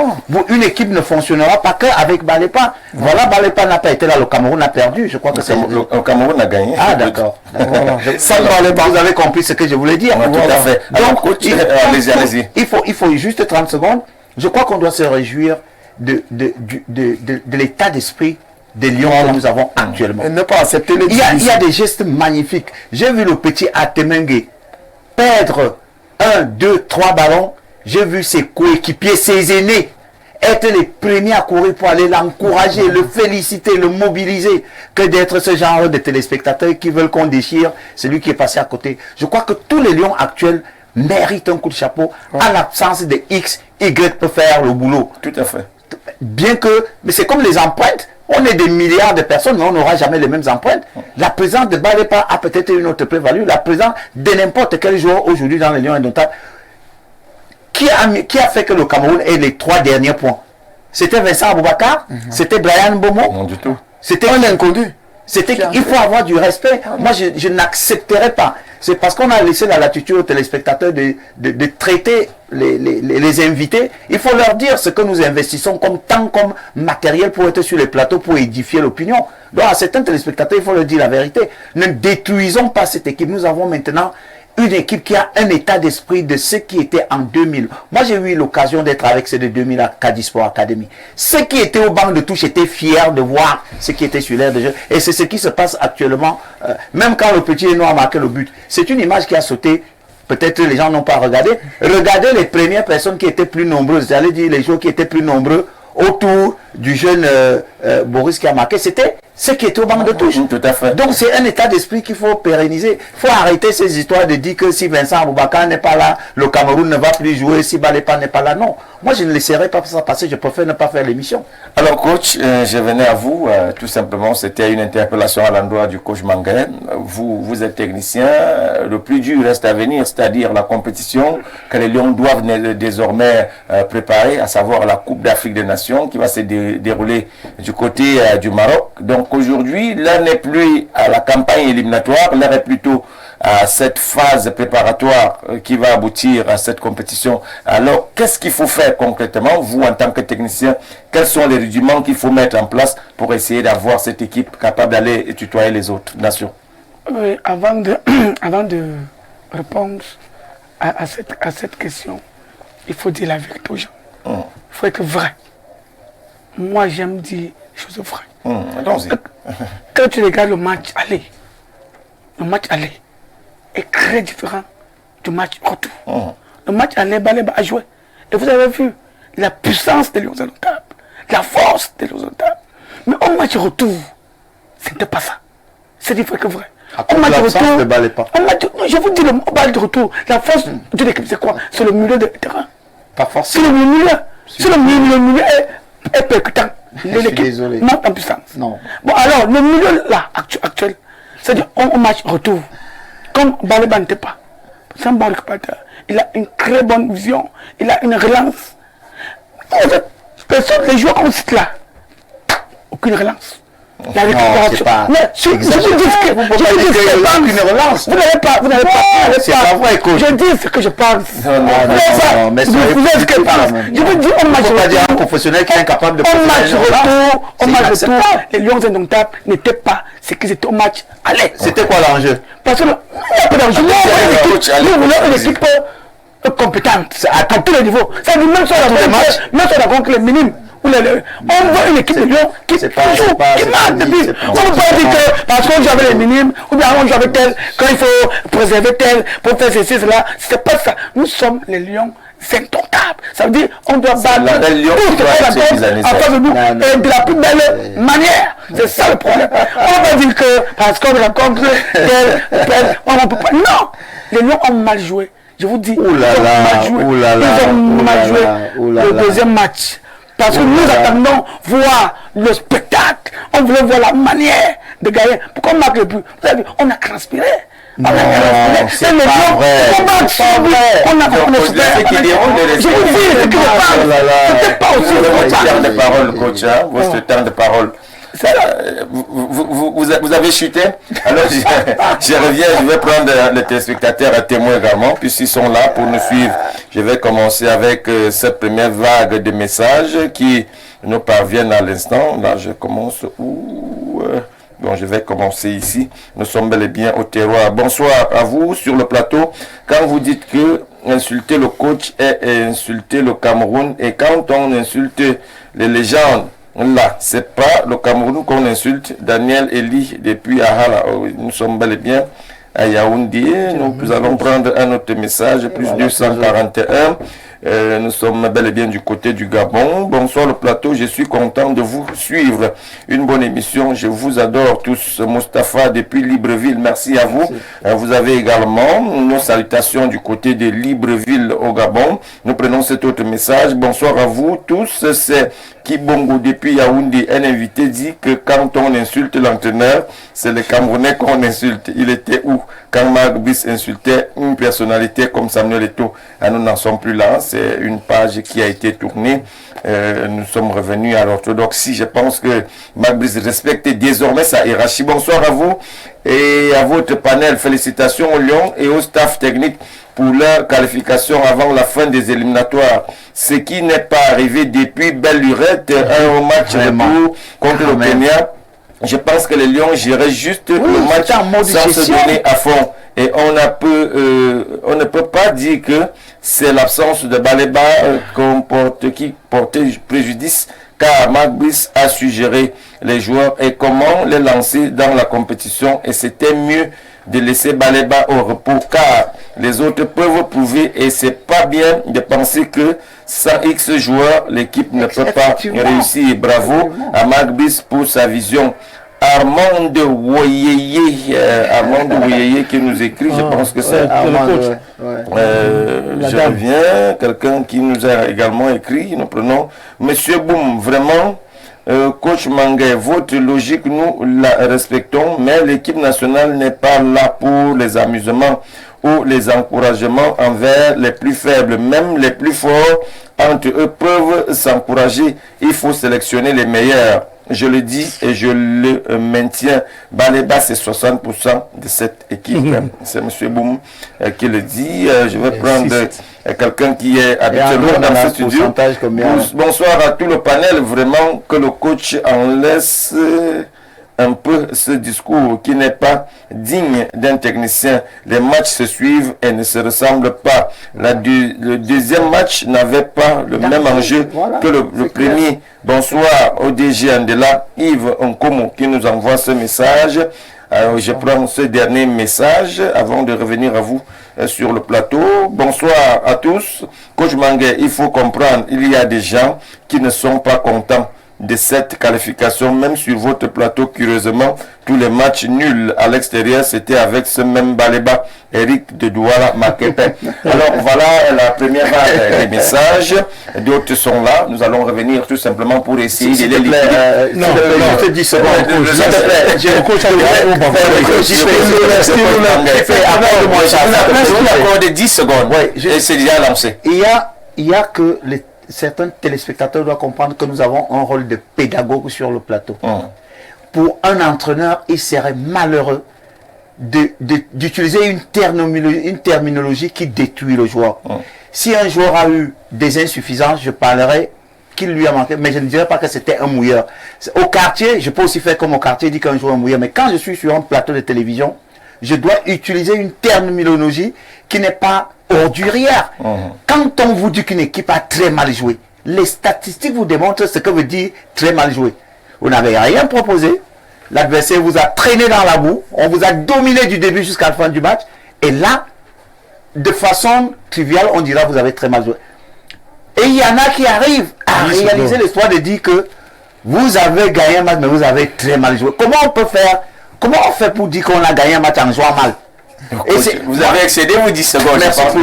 Une équipe ne fonctionnera pas qu'avec Balepa. Voilà, Balepa n'a pas été là, le Cameroun a perdu. Je crois que c'est... Le Cameroun a gagné. Ah, d'accord. Vous avez compris ce que je voulais dire. Tout à fait. Donc, allez-y. Il faut juste 30 secondes. Je crois qu'on doit se réjouir de l'état d'esprit des Lions que nous avons actuellement. Et ne pas accepter les il y a des gestes magnifiques. J'ai vu le petit Atemengue perdre 1, 2, 3 ballons. J'ai vu ses coéquipiers, ses aînés être les premiers à courir pour aller l'encourager, le féliciter, le mobiliser, que d'être ce genre de téléspectateurs qui veulent qu'on déchire celui qui est passé à côté. Je crois que tous les Lions actuels méritent un coup de chapeau. En l'absence de X, Y peut faire le boulot. Tout à fait. Bien que, mais c'est comme les empreintes. On est des milliards de personnes, mais on n'aura jamais les mêmes empreintes. La présence de Balepa a peut-être une autre plus-value. La présence de n'importe quel joueur aujourd'hui dans les Lions Indomptables. Qui a fait que le Cameroun ait les 3 derniers points? C'était Vincent Aboubakar, c'était Brian Bomo. Non du tout. C'était un inconnu. Il faut avoir du respect. Moi, je n'accepterai pas. C'est parce qu'on a laissé la latitude aux téléspectateurs de traiter les invités. Il faut leur dire ce que nous investissons comme temps, comme matériel pour être sur les plateaux, pour édifier l'opinion. Donc, à certains téléspectateurs, il faut leur dire la vérité. Ne détruisons pas cette équipe. Nous avons maintenant une équipe qui a un état d'esprit de ce qui était en 2000. Moi, j'ai eu l'occasion d'être avec ceux de 2000 à Cadiz Sport Academy. Ceux qui étaient au banc de touche étaient fiers de voir ce qui était sur l'air de jeu. Et c'est ce qui se passe actuellement. Même quand le petit Eno a marqué le but. C'est une image qui a sauté. Peut-être les gens n'ont pas regardé. Regardez les premières personnes qui étaient plus nombreuses. J'allais dire les joueurs qui étaient plus nombreux autour du jeune Boris qui a marqué. C'était ceux qui étaient au banc de touche. Tout à fait. Donc c'est un état d'esprit qu'il faut pérenniser. Il faut arrêter ces histoires de dire que si Vincent Aboubakar n'est pas là, le Cameroun ne va plus jouer, si Balepa n'est pas là. Non. Moi je ne laisserai pas ça passer, je préfère ne pas faire l'émission. Alors coach, je venais à vous, tout simplement, c'était une interpellation à l'endroit du coach Mangué. Vous êtes technicien, le plus dur reste à venir, c'est-à-dire la compétition que les Lions doivent désormais préparer, à savoir la Coupe d'Afrique des Nations qui va se dérouler du côté du Maroc. Donc aujourd'hui, l'heure n'est plus à la campagne éliminatoire, l'heure est plutôt à cette phase préparatoire qui va aboutir à cette compétition. Alors, qu'est-ce qu'il faut faire concrètement, vous en tant que technicien? Quels sont les rudiments qu'il faut mettre en place pour essayer d'avoir cette équipe capable d'aller tutoyer les autres nations? Oui, avant de répondre à cette question, il faut dire la vérité aux gens. Il faut être vrai. Moi, j'aime dire les choses vraies. Quand tu regardes le match aller est très différent du match retour. Le match aller, Baleba a joué. Et vous avez vu la puissance des Lions Indomptables. la force des Indomptables. Mais au match retour, ce n'était pas ça. C'est différent que vrai. Au match retour, je vous dis, au match de retour, la force de l'équipe, c'est quoi? C'est le milieu de terrain. Pas forcément. C'est le milieu. C'est le milieu est percutant. L'équipe monte en puissance. Non. Bon, alors, le milieu là, actuel, c'est-à-dire au match retour, comme Baleba n'était pas, c'est un bon récupérateur. Il a une très bonne vision. Il a une relance. Les joueurs qu'on cite là, aucune relance. La récupération. Mais je vous dis que une relance. Vous n'avez pas. C'est pas vrai, coach. Je dis ce que je pense. Non, mais vous êtes ce que je pense. Je vous dis au match retour. pas dire un professionnel qui est incapable de au match retour, les Lions Indomptables n'étaient pas ce qu'ils étaient au match aller. C'était quoi l'enjeu? Parce que il n'y a pas d'enjeu. Nous voulons une équipe compétente à tous les niveaux. Ça dit même sur la contre les minimes. On voit une équipe de Lyon qui marque depuis. On ne peut pas dire que parce qu'on joue avec les minimes, ou bien on joue avec tel, quand il faut préserver tel, pour faire ceci, cela. C'est pas ça. Nous sommes les Lions indomptables. Ça veut dire qu'on doit battre tout ce qu'on attend en face de nous de la plus belle manière. C'est ça le problème. On va dire que parce qu'on rencontre tel, on ne peut pas. Non! Les Lions ont mal joué. Je vous dis, ils ont mal joué le deuxième match. Parce que nous attendons voir le spectacle. On voulait voir la manière de gagner. Pourquoi on marque le but? Vous avez vu, on a transpiré. Non, c'est pas vrai. On a transpiré. Je vous dis, ce que je parle, c'était pas aussi votre temps de parole, coach. Votre temps de parole. Vous avez chuté. Alors je reviens, je vais prendre les téléspectateurs à témoin également, puisqu'ils sont là pour nous suivre. Je vais commencer avec cette première vague de messages qui nous parviennent à l'instant. Là, je commence où bon, je vais commencer ici. Nous sommes bel et bien au terroir. Bonsoir à vous sur le plateau. Quand vous dites que insulter le coach est insulter le Cameroun, et quand on insulte les légendes, là, c'est pas le Cameroun qu'on insulte. Daniel Eli depuis Ahala. Nous sommes bel et bien à Yaoundé. Nous allons prendre un autre message, plus 241. Nous sommes bel et bien du côté du Gabon. Bonsoir le plateau, je suis content de vous suivre. Une bonne émission, je vous adore tous. Mustapha depuis Libreville, merci à vous. Vous avez également nos salutations du côté de Libreville au Gabon. Nous prenons cet autre message. Bonsoir à vous tous. C'est Kibongo depuis Yaoundé. Un invité dit que quand on insulte l'entraîneur, c'est le Camerounais qu'on insulte. Il était où quand Magbis insultait une personnalité comme Samuel Eto'o? Nous n'en sommes plus là. C'est une page qui a été tournée. Nous sommes revenus à l'orthodoxie. Je pense que Magbis respecte désormais sa hiérarchie. Bonsoir à vous et à votre panel. Félicitations aux Lions et au staff technique pour leur qualification avant la fin des éliminatoires. Ce qui n'est pas arrivé depuis belle lurette, un match retour contre le Kenya. Je pense que les Lions géraient juste le match sans se donner à fond. Et on ne peut pas dire que c'est l'absence de Baleba qui portait préjudice, car Magbis a suggéré les joueurs et comment les lancer dans la compétition, et c'était mieux de laisser Baleba au repos, car les autres peuvent prouver, et c'est pas bien de penser que sans X joueurs, l'équipe ne peut pas réussir. Bravo à Magbis pour sa vision. Armand de Woyeye qui nous écrit, je pense que c'est Armand. Je reviens, quelqu'un qui nous a également écrit, nous prenons Monsieur Boum, vraiment, coach Mangué, votre logique, nous la respectons, mais l'équipe nationale n'est pas là pour les amusements ou les encouragements envers les plus faibles. Même les plus forts entre eux peuvent s'encourager. Il faut sélectionner les meilleurs. Je le dis et je le maintiens. Baleba, c'est 60% de cette équipe. C'est M. Boum qui le dit. Je vais prendre quelqu'un qui est habituellement dans ce studio. Bonsoir à tout le panel. Vraiment que le coach en laisse un peu ce discours qui n'est pas digne d'un technicien. Les matchs se suivent et ne se ressemblent pas. Le deuxième match n'avait pas le même enjeu que le premier. Bonsoir au DG Andela, Yves Nkomo qui nous envoie ce message. Je prends ce dernier message avant de revenir à vous sur le plateau. Bonsoir à tous. Coach Mangué, il faut comprendre, il y a des gens qui ne sont pas contents de cette qualification, même sur votre plateau, curieusement, tous les matchs nuls à l'extérieur, c'était avec ce même Baleba, Eric de Douala Makepe. Alors voilà la première vague des messages, d'autres sont là, nous allons revenir tout simplement pour essayer de les liquider. Non, je te dis secondes. De 10 secondes. Oui, c'est déjà lancé. Il y a que certains téléspectateurs doivent comprendre que nous avons un rôle de pédagogue sur le plateau. Pour un entraîneur, il serait malheureux d'utiliser une terminologie qui détruit le joueur. Si un joueur a eu des insuffisances, je parlerai qu'il lui a manqué, mais je ne dirais pas que c'était un mouilleur. Au quartier, je peux aussi faire comme au quartier, dire qu'un joueur est mouilleur, mais quand je suis sur un plateau de télévision, je dois utiliser une terminologie qui n'est pas ordurière. Quand on vous dit qu'une équipe a très mal joué, les statistiques vous démontrent ce que veut dire très mal joué. Vous n'avez rien proposé, l'adversaire vous a traîné dans la boue, on vous a dominé du début jusqu'à la fin du match, et là, de façon triviale, on dira vous avez très mal joué. Et il y en a qui arrivent à réaliser l'espoir de dire que vous avez gagné un match, mais vous avez très mal joué. Comment on peut faire? Comment on fait pour dire qu'on a gagné un match en jouant mal? Et vous avez excédé vos 10 secondes. Merci pour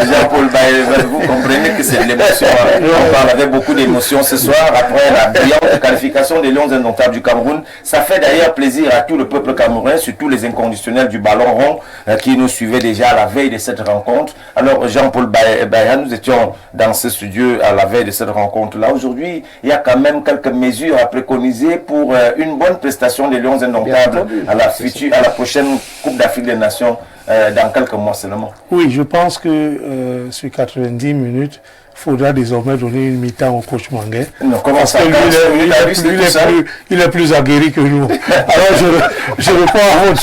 Jean-Paul Baye, vous comprenez que c'est de l'émotion. On parle avec beaucoup d'émotion ce soir après la brillante qualification des Lions indomptables du Cameroun. Ça fait d'ailleurs plaisir à tout le peuple camerounais, surtout les inconditionnels du ballon rond qui nous suivaient déjà à la veille de cette rencontre. Alors Jean-Paul Baye, nous étions dans ce studio à la veille de cette rencontre-là. Aujourd'hui, il y a quand même quelques mesures à préconiser pour une bonne prestation des Lions indomptables à la prochaine Coupe d'Afrique des Nations dans quelques mois seulement. Oui, je pense que sur 90 minutes, il faudra désormais donner une mi-temps au coach Manguet. Non, comment ça? Il est plus aguerri que nous. Alors je reprends à votre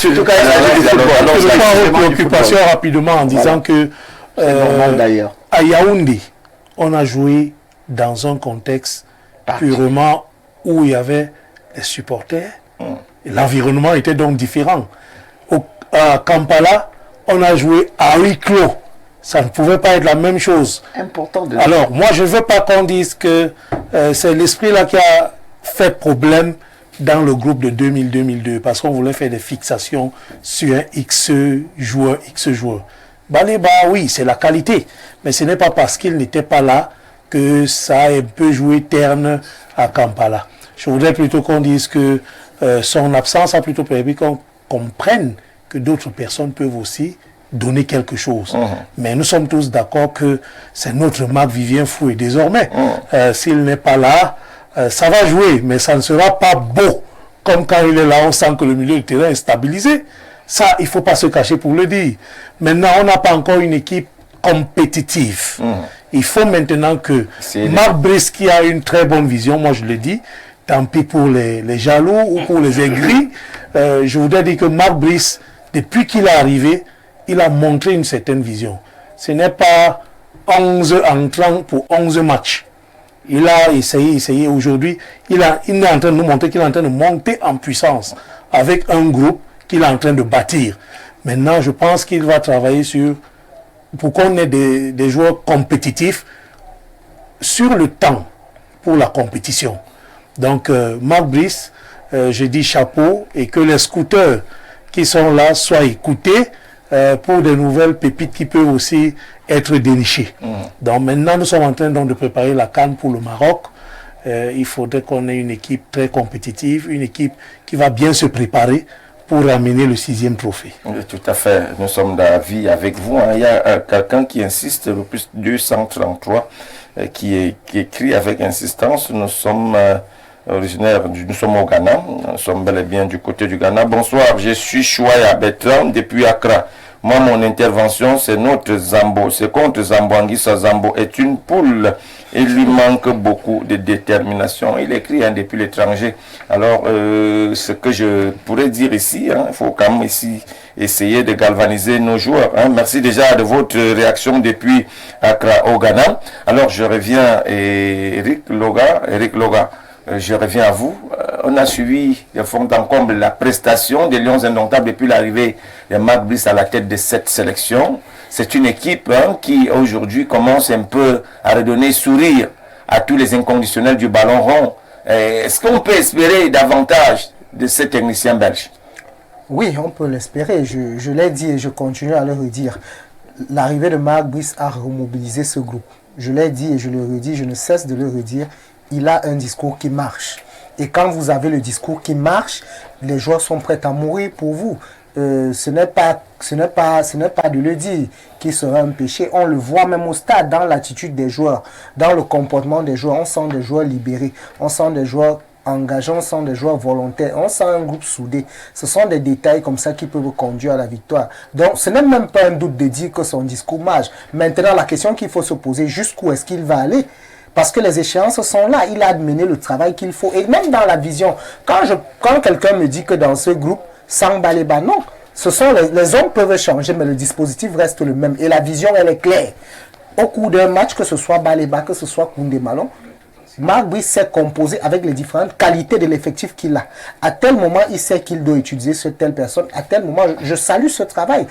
préoccupation rapidement en disant que à Yaoundé, on a joué dans un contexte purement où il y avait les supporters. L'environnement était donc différent. À Kampala, on a joué à huis clos. Ça ne pouvait pas être la même chose. Alors, moi, je ne veux pas qu'on dise que c'est l'esprit-là qui a fait problème dans le groupe de 2000-2002, parce qu'on voulait faire des fixations sur un X joueur. Baleba, oui, c'est la qualité, mais ce n'est pas parce qu'il n'était pas là que ça a un peu joué terne à Kampala. Je voudrais plutôt qu'on dise que son absence a plutôt permis qu'on comprenne que d'autres personnes peuvent aussi donner quelque chose. Mais nous sommes tous d'accord que c'est notre Marc-Vivien Foué désormais. S'il n'est pas là, ça va jouer, mais ça ne sera pas beau. Comme quand il est là, on sent que le milieu du terrain est stabilisé. Ça, il ne faut pas se cacher pour le dire. Maintenant, on n'a pas encore une équipe compétitive. Il faut maintenant que Marc Brice, qui a une très bonne vision, moi je le dis, tant pis pour les jaloux ou pour les aigris, je voudrais dire que Marc Brice, depuis qu'il est arrivé, il a montré une certaine vision. Ce n'est pas 11 entrants pour 11 matchs. Il a essayé. Aujourd'hui, il est en train de nous montrer qu'il est en train de monter en puissance avec un groupe qu'il est en train de bâtir. Maintenant, je pense qu'il va travailler pour qu'on ait des joueurs compétitifs sur le temps pour la compétition. Donc, Marc Brice, je dis chapeau, et que les scooters qui sont là soient écoutés pour des nouvelles pépites qui peuvent aussi être dénichées. Donc maintenant, nous sommes en train donc de préparer la CAN pour le Maroc. Il faudrait qu'on ait une équipe très compétitive, une équipe qui va bien se préparer pour ramener le 6e trophée. Oui, tout à fait, nous sommes d'avis avec vous. Il y a quelqu'un qui insiste, le plus 233, qui écrit avec insistance. Nous sommes nous sommes au Ghana, nous sommes bel et bien du côté du Ghana. Bonsoir, je suis Chouaya Bertrand depuis Accra. Moi, mon intervention, c'est notre Zambo. C'est contre Zambo Anguissa. Zambo est une poule. Il lui manque beaucoup de détermination. Il écrit depuis l'étranger. Alors, ce que je pourrais dire ici, il faut quand même ici essayer de galvaniser nos joueurs. Merci déjà de votre réaction depuis Accra au Ghana. Alors, je reviens, Eric Loga. Je reviens à vous. On a suivi de fond en comble la prestation des Lions indomptables depuis l'arrivée de Marc Brice à la tête de cette sélection. C'est une équipe qui aujourd'hui commence un peu à redonner sourire à tous les inconditionnels du ballon rond. Est-ce qu'on peut espérer davantage de ces techniciens belges? Oui, on peut l'espérer. Je l'ai dit et je continue à le redire. L'arrivée de Marc Brice a remobilisé ce groupe. Je l'ai dit et je le redis, je ne cesse de le redire. Il a un discours qui marche. Et quand vous avez le discours qui marche, les joueurs sont prêts à mourir pour vous. Ce n'est pas de le dire qui serait un péché. On le voit même au stade, dans l'attitude des joueurs, dans le comportement des joueurs. On sent des joueurs libérés, on sent des joueurs engageants, on sent des joueurs volontaires, on sent un groupe soudé. Ce sont des détails comme ça qui peuvent conduire à la victoire. Donc ce n'est même pas un doute de dire que son discours marche. Maintenant, la question qu'il faut se poser, jusqu'où est-ce qu'il va aller? Parce que les échéances sont là, il a mené le travail qu'il faut. Et même dans la vision, quand quelqu'un me dit que dans ce groupe, sans Baleba, non. Les hommes peuvent changer, mais le dispositif reste le même. Et la vision, elle est claire. Au cours d'un match, que ce soit Baleba, que ce soit Koundé Malon, Marc Brice sait composer avec les différentes qualités de l'effectif qu'il a. À tel moment, il sait qu'il doit utiliser cette telle personne. À tel moment, je salue ce travail.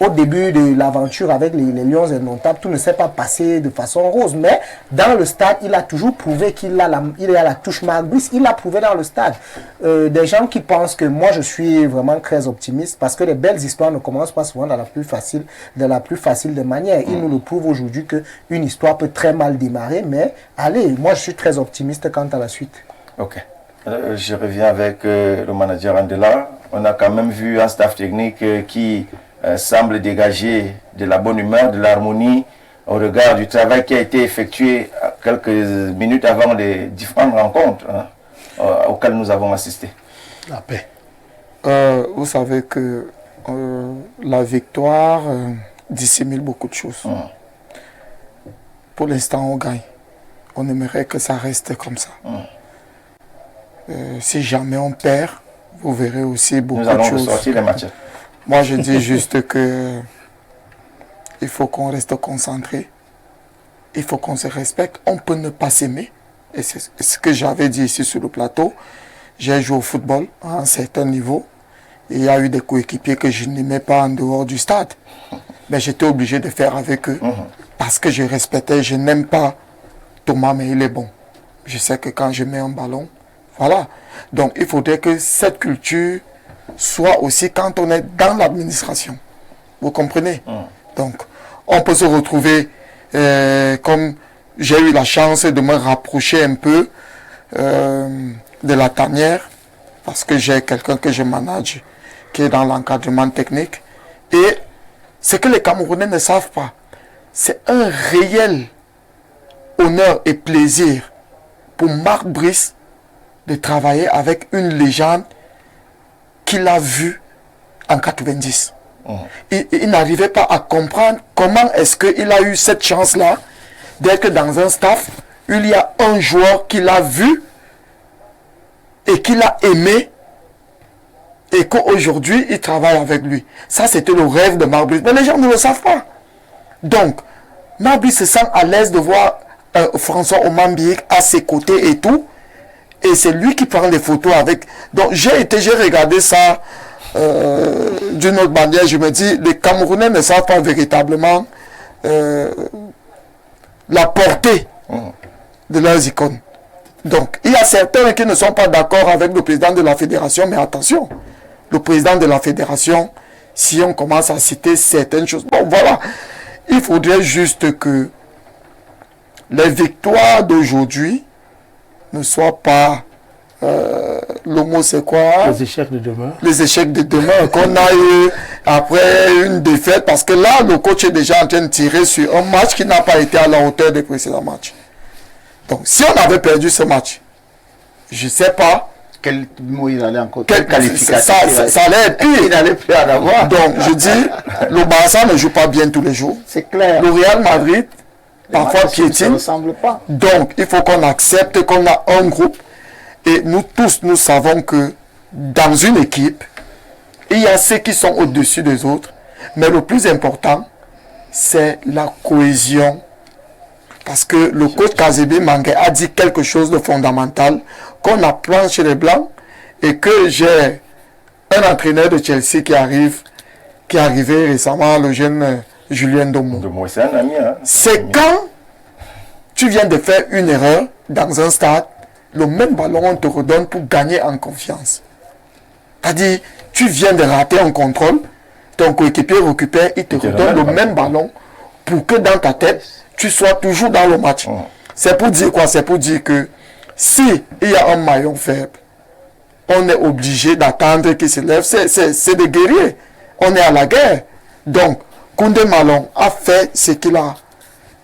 Au début de l'aventure avec les Lions indomptables, tout ne s'est pas passé de façon rose. Mais dans le stade, il a toujours prouvé qu'il a la touche Marc Brice. Il l'a prouvé dans le stade. Des gens qui pensent que moi, je suis vraiment très optimiste parce que les belles histoires ne commencent pas souvent de la plus facile des manières. Il nous le prouve aujourd'hui qu'une histoire peut très mal démarrer. Mais allez, moi, je suis très optimiste quant à la suite. Ok. Je reviens avec le manager Andela. On a quand même vu un staff technique qui semble dégager de la bonne humeur, de l'harmonie au regard du travail qui a été effectué quelques minutes avant les différentes rencontres auxquelles nous avons assisté. La paix. Vous savez que la victoire dissimule beaucoup de choses. Pour l'instant, on gagne. On aimerait que ça reste comme ça. Si jamais on perd, vous verrez aussi beaucoup de choses. Nous allons ressortir les matchs. Moi, je dis juste que il faut qu'on reste concentré. Il faut qu'on se respecte. On peut ne pas s'aimer. Et c'est ce que j'avais dit ici sur le plateau. J'ai joué au football à un certain niveau. Et il y a eu des coéquipiers que je n'aimais pas en dehors du stade. Mais j'étais obligé de faire avec eux. Parce que je respectais. Je n'aime pas Thomas, mais il est bon. Je sais que quand je mets un ballon, voilà. Donc, il faudrait que cette culture soit aussi quand on est dans l'administration. Vous comprenez? Donc, on peut se retrouver comme j'ai eu la chance de me rapprocher un peu de la tanière parce que j'ai quelqu'un que je manage qui est dans l'encadrement technique. Et ce que les Camerounais ne savent pas, c'est un réel honneur et plaisir pour Marc Brice de travailler avec une légende qu'il a vu en 90. Il n'arrivait pas à comprendre comment est-ce qu'il a eu cette chance-là d'être dans un staff où il y a un joueur qu'il a vu et qu'il a aimé et qu'aujourd'hui il travaille avec lui. Ça, c'était le rêve de Marc Brice. Mais les gens ne le savent pas. Donc, Marc Brice se sent à l'aise de voir François Omambiek à ses côtés et tout. Et c'est lui qui prend les photos avec. Donc j'ai regardé ça d'une autre manière. Je me dis, les Camerounais ne savent pas véritablement la portée de leurs icônes. Donc il y a certains qui ne sont pas d'accord avec le président de la fédération, mais attention, le président de la fédération, si on commence à citer certaines choses, bon voilà, il faudrait juste que les victoires d'aujourd'hui ne soient pas le mot c'est quoi? Les échecs de demain. Les échecs de demain qu'on a eu après une défaite, parce que là le coach est déjà en train de tirer sur un match qui n'a pas été à la hauteur des précédents matchs. Donc si on avait perdu ce match, je ne sais pas quel mot il allait encore, quel qualificatif ça allait être pire. Il n'allait plus en avoir. Donc je dis, le Barça ne joue pas bien tous les jours. C'est clair. Le Real Madrid parfois piétine. Donc, il faut qu'on accepte qu'on a un groupe. Et nous tous, nous savons que dans une équipe, il y a ceux qui sont au-dessus des autres. Mais le plus important, c'est la cohésion. Parce que le coach Kazebe Mangue a dit quelque chose de fondamental qu'on apprend chez les Blancs. Et que j'ai un entraîneur de Chelsea qui est arrivé récemment, le jeune Julien Domo. C'est un ami, hein? C'est quand tu viens de faire une erreur dans un stade, le même ballon on te redonne pour gagner en confiance. C'est-à-dire, tu viens de rater un contrôle, ton coéquipier récupère, il te redonne le même ballon pour que dans ta tête, tu sois toujours dans le match. C'est pour dire quoi? C'est pour dire que si il y a un maillon faible, on est obligé d'attendre qu'il se lève. C'est des guerriers. On est à la guerre. Donc, Koundé Malong a fait ce qu'il a.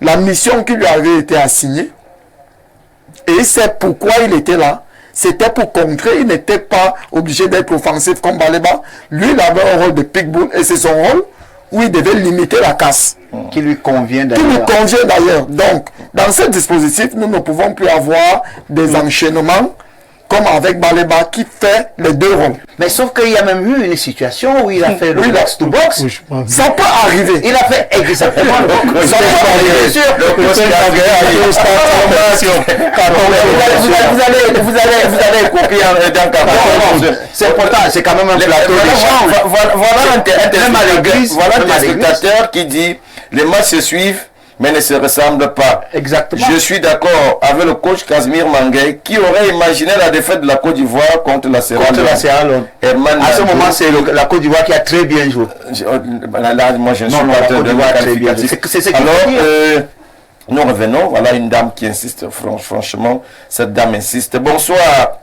La mission qui lui avait été assignée. Et c'est pourquoi il était là. C'était pour contrer. Il n'était pas obligé d'être offensif comme Baleba. Lui, il avait un rôle de pitbull et c'est son rôle où il devait limiter la casse. Qui lui convient Qui lui convient d'ailleurs. Donc, dans ce dispositif, nous ne pouvons plus avoir des enchaînements comme avec Baleba qui fait les deux rôles. Mais sauf qu'il y a même eu une situation où il a fait le box-to-box. Ça peut arriver. Il a fait exactement le box. Ça peut arriver, sûr. Vous allez copier dans Carton. C'est important, c'est quand même un plateau d'échange. Voilà un téléspectateur qui dit les matchs se suivent mais ne se ressemblent pas. Exactement. Je suis d'accord avec le coach Casimir Mangué qui aurait imaginé la défaite de la Côte d'Ivoire contre la Sierra Leone. À ce moment, c'est la Côte d'Ivoire qui a très bien joué. Là, moi, je ne suis pas en train de qualificatif. Alors, nous revenons. Voilà une dame qui insiste. Franchement, cette dame insiste. Bonsoir,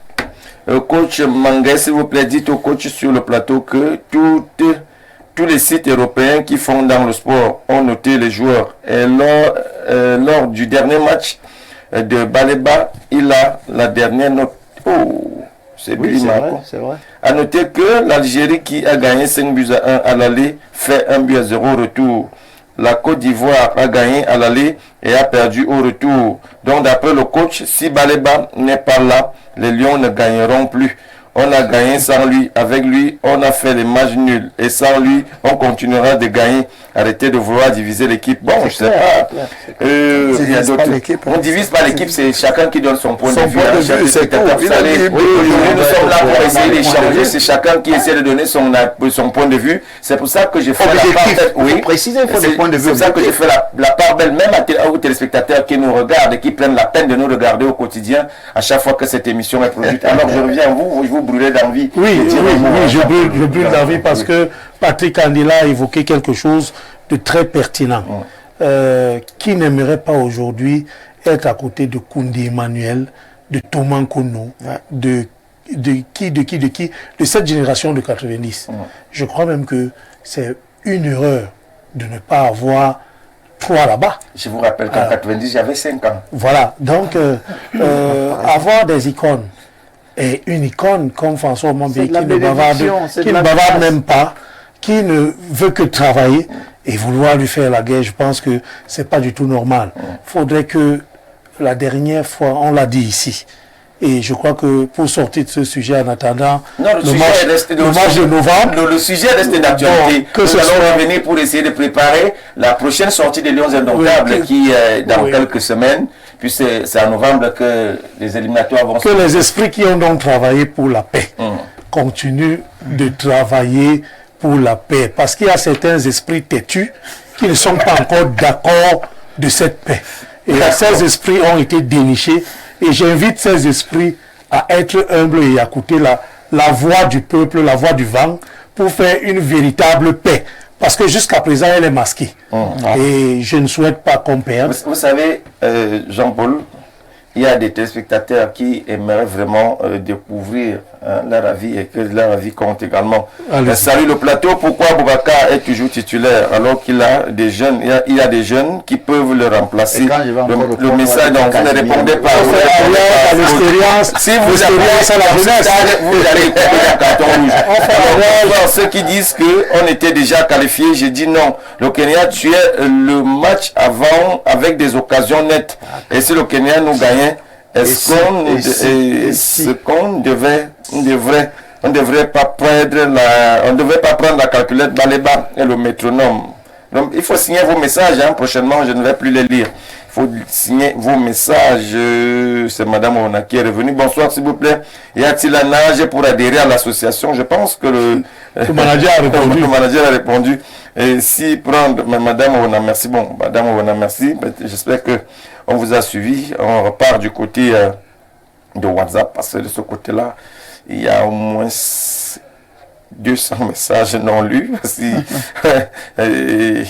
coach Mangué. S'il vous plaît, dites au coach sur le plateau que tous les sites européens qui font dans le sport ont noté les joueurs. Et lors du dernier match de Baleba, il a la dernière note. Oh, c'est c'est vrai. A noter que l'Algérie qui a gagné 5 buts à 1 à l'aller fait 1 but à 0 au retour. La Côte d'Ivoire a gagné à l'aller et a perdu au retour. Donc d'après le coach, si Baleba n'est pas là, les Lions ne gagneront plus. On a gagné sans lui. Avec lui, on a fait des matchs nuls. Et sans lui, on continuera de gagner. Arrêtez de vouloir diviser l'équipe. Bon, je sais pas. Il y a d'autres. On divise pas l'équipe, c'est chacun qui donne son point de vue. Nous sommes là pour essayer d'échanger. C'est chacun qui essaie de donner son point de vue. C'est pour ça que j'ai fait la part belle. Oui, préciser, il faut des points de vue. C'est pour ça que j'ai fait la part belle, même aux téléspectateurs qui nous regardent et qui prennent la peine de nous regarder au quotidien à chaque fois que cette émission est produite. Alors je reviens à vous, je vous brûlez d'envie. Oui, je brûle d'envie parce que Patrick Andila a évoqué quelque chose de très pertinent. Qui n'aimerait pas aujourd'hui être à côté de Koundé Emmanuel, de Thomas Kono, de cette génération de 90. Je crois même que c'est une erreur de ne pas avoir 3 là-bas. Je vous rappelle qu'en 90, j'avais 5 ans. Voilà, donc avoir des icônes, et une icône comme François Mambé qui ne bavarde même pas, qui ne veut que travailler et vouloir lui faire la guerre, je pense que c'est pas du tout normal. Il faudrait que la dernière fois, on l'a dit ici, et je crois que pour sortir de ce sujet en attendant le match de novembre, le sujet reste d'actualité. Nous allons revenir pour essayer de préparer la prochaine sortie des Lions Indomptables qui est dans quelques semaines. Puis c'est en novembre que les éliminatoires vont que les esprits qui ont donc travaillé pour la paix continuent de travailler pour la paix. Parce qu'il y a certains esprits têtus qui ne sont pas encore d'accord de cette paix. Et ces esprits ont été dénichés. Et j'invite ces esprits à être humbles et à écouter la voix du peuple, la voix du vent, pour faire une véritable paix. Parce que jusqu'à présent, elle est masquée. Et je ne souhaite pas qu'on perde. Vous savez, Jean-Paul, il y a des téléspectateurs qui aimeraient vraiment découvrir leur avis et que leur avis compte également. Salut le plateau, pourquoi Boubacar est toujours titulaire alors qu'il a des jeunes, il y a des jeunes qui peuvent le remplacer. Le message, donc vous ne répondez pas. Si vous allez écouter la carton rouge. Alors, ceux qui disent qu'on était déjà qualifié, j'ai dit non. Le Kenya tuait le match avant avec des occasions nettes. Et si le Kenya nous gagnait, est-ce qu'on on devrait pas prendre la calculette Baleba et le métronome. Donc il faut signer vos messages, prochainement je ne vais plus les lire. Il faut signer vos messages. C'est Madame Ona qui est revenue. Bonsoir, s'il vous plaît. Y a-t-il un âge pour adhérer à l'association? Je pense que le manager a répondu. Le manager a répondu. Et si prendre, Madame Ona, merci. Bon, Madame Ona, merci. J'espère que on vous a suivi. On repart du côté de WhatsApp, parce que de ce côté-là, il y a au moins 200 messages non lus.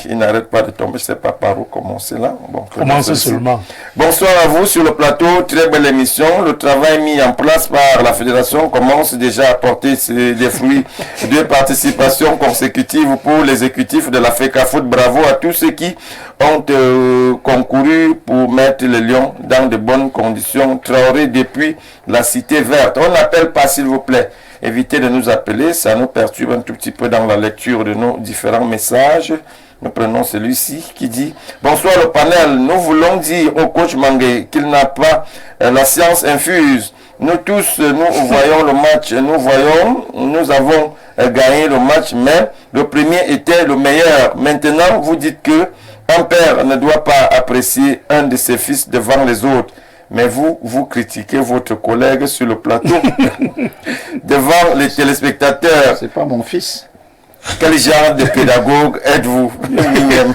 Il n'arrête pas de tomber, je ne sais pas par où commencer là. Bon, commencez seulement. Bonsoir à vous sur le plateau, très belle émission. Le travail mis en place par la fédération commence déjà à porter des fruits de participation consécutive pour l'exécutif de la FECAFOOT. Bravo à tous ceux qui ont concouru pour mettre les Lions dans de bonnes conditions. Traoré depuis la Cité Verte. On n'appelle pas, s'il vous plaît. Évitez de nous appeler, ça nous perturbe un tout petit peu dans la lecture de nos différents messages. Nous prenons celui-ci qui dit « Bonsoir le panel, nous voulons dire au coach Mangué qu'il n'a pas la science infuse. Nous tous, nous voyons le match, nous avons gagné le match, mais le premier était le meilleur. Maintenant, vous dites que un père ne doit pas apprécier un de ses fils devant les autres. Mais vous critiquez votre collègue sur le plateau devant les téléspectateurs. C'est pas mon fils. Quel genre de pédagogue êtes-vous?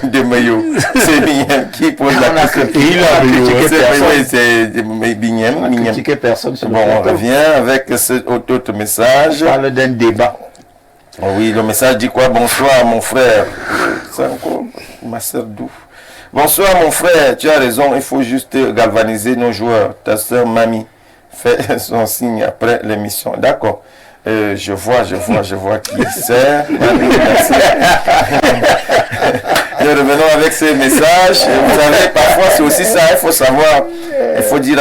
de Mayo. C'est Bignam qui pose la question. C'est Bignam. On a critiqué personne sur le plateau. plateau. On revient avec cet autre message. On parle d'un débat. Oh oui, le message dit quoi? Bonsoir mon frère. C'est encore ma sœur Dou. Bonsoir mon frère, tu as raison, il faut juste galvaniser nos joueurs. Ta soeur Mamie fait son signe après l'émission. D'accord. Je vois qui sert. Nous revenons avec ces messages. Vous savez, parfois c'est aussi ça, il faut savoir, il faut dire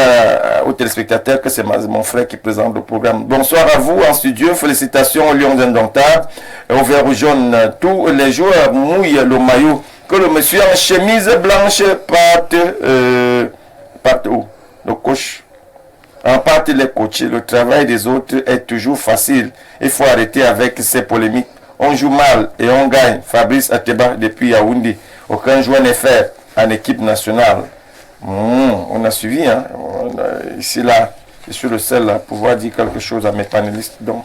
aux téléspectateurs que c'est mon frère qui présente le programme. Bonsoir à vous en studio, félicitations aux Lions indomptables, au vert jaune. Tous les joueurs mouillent le maillot. Que le monsieur en chemise blanche parte où? Le coach. En partie les coachs, le travail des autres est toujours facile. Il faut arrêter avec ces polémiques. On joue mal et on gagne. Fabrice Ateba depuis Yaoundé. Aucun joueur n'est fait en équipe nationale. On a suivi, hein. Ici, là, je suis le seul à pouvoir dire quelque chose à mes panélistes. Donc,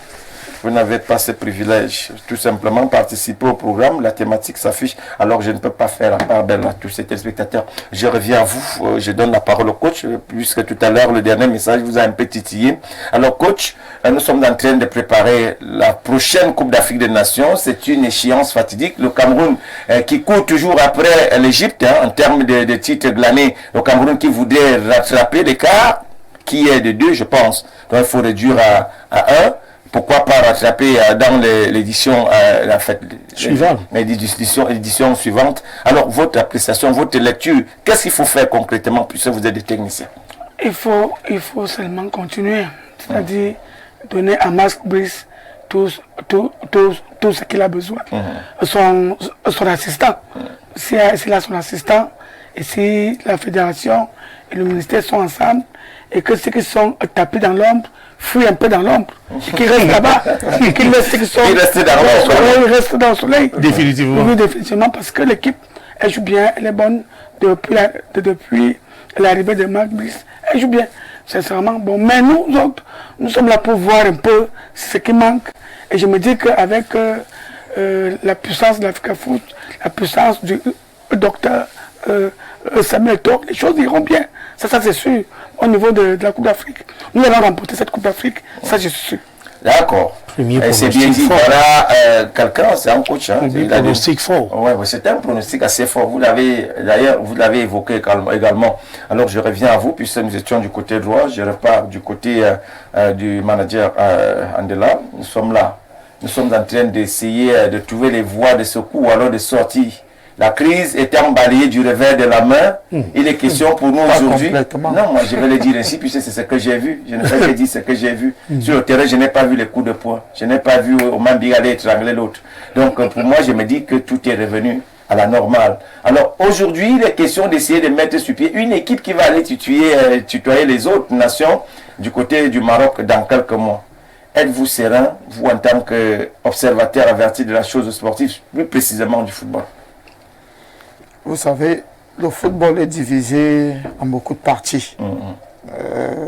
vous n'avez pas ce privilège. Tout simplement participer au programme, la thématique s'affiche, alors je ne peux pas faire la part belle à tous ces téléspectateurs. Je reviens à vous, je donne la parole au coach, puisque tout à l'heure, le dernier message vous a un peu titillé. Alors coach, nous sommes en train de préparer la prochaine Coupe d'Afrique des Nations. C'est une échéance fatidique. Le Cameroun qui court toujours après l'Égypte, hein, en termes de titres glanés. Le Cameroun qui voudrait rattraper l'écart, qui est de 2, je pense. Donc il faut réduire à 1. Pourquoi pas rattraper dans l'édition l'édition suivante. Alors, votre appréciation, votre lecture, qu'est-ce qu'il faut faire concrètement puisque vous êtes des techniciens? Il faut seulement continuer. C'est-à-dire donner à Max Brice tout ce qu'il a besoin. Son assistant. S'il a son assistant, et si la fédération et le ministère sont ensemble, et que ceux qui sont tapés dans l'ombre fuient un peu dans l'ombre, qui restent là-bas, qui laissent ceux qui sont... Ils restent dans le soleil. Définitivement. Oui, définitivement, parce que l'équipe, elle joue bien, elle est bonne depuis l'arrivée de Marc Brice. Elle joue bien, sincèrement. Bon, mais nous autres, nous sommes là pour voir un peu ce qui manque. Et je me dis qu'avec la puissance de la FECAFOOT, la puissance du docteur Samuel Eto'o, les choses iront bien. Ça c'est sûr. Au niveau de la Coupe d'Afrique, nous allons remporter cette Coupe d'Afrique, ça je suis sûr. D'accord. C'est bien dit. Voilà, quelqu'un, c'est un coach. Hein, un pronostic fort. Oui, c'est un pronostic assez fort. Vous l'avez évoqué également. Alors je reviens à vous, puisque nous étions du côté droit, je repars du côté du manager Andela. Nous sommes là. Nous sommes en train d'essayer de trouver les voies de secours ou alors de sortie. La crise étant balayée du revers de la main, il est question pour nous aujourd'hui. Non, moi je vais le dire ainsi, puisque c'est ce que j'ai vu. Je ne vais pas dire ce que j'ai vu. Sur le terrain, je n'ai pas vu les coups de poing. Je n'ai pas vu Oman Bigalé étrangler l'autre. Donc pour moi, je me dis que tout est revenu à la normale. Alors aujourd'hui, il est question d'essayer de mettre sur pied une équipe qui va aller tutoyer les autres nations du côté du Maroc dans quelques mois. Êtes-vous serein, vous en tant qu'observateur averti de la chose sportive, plus précisément du football? Vous savez, Le football est divisé en beaucoup de parties.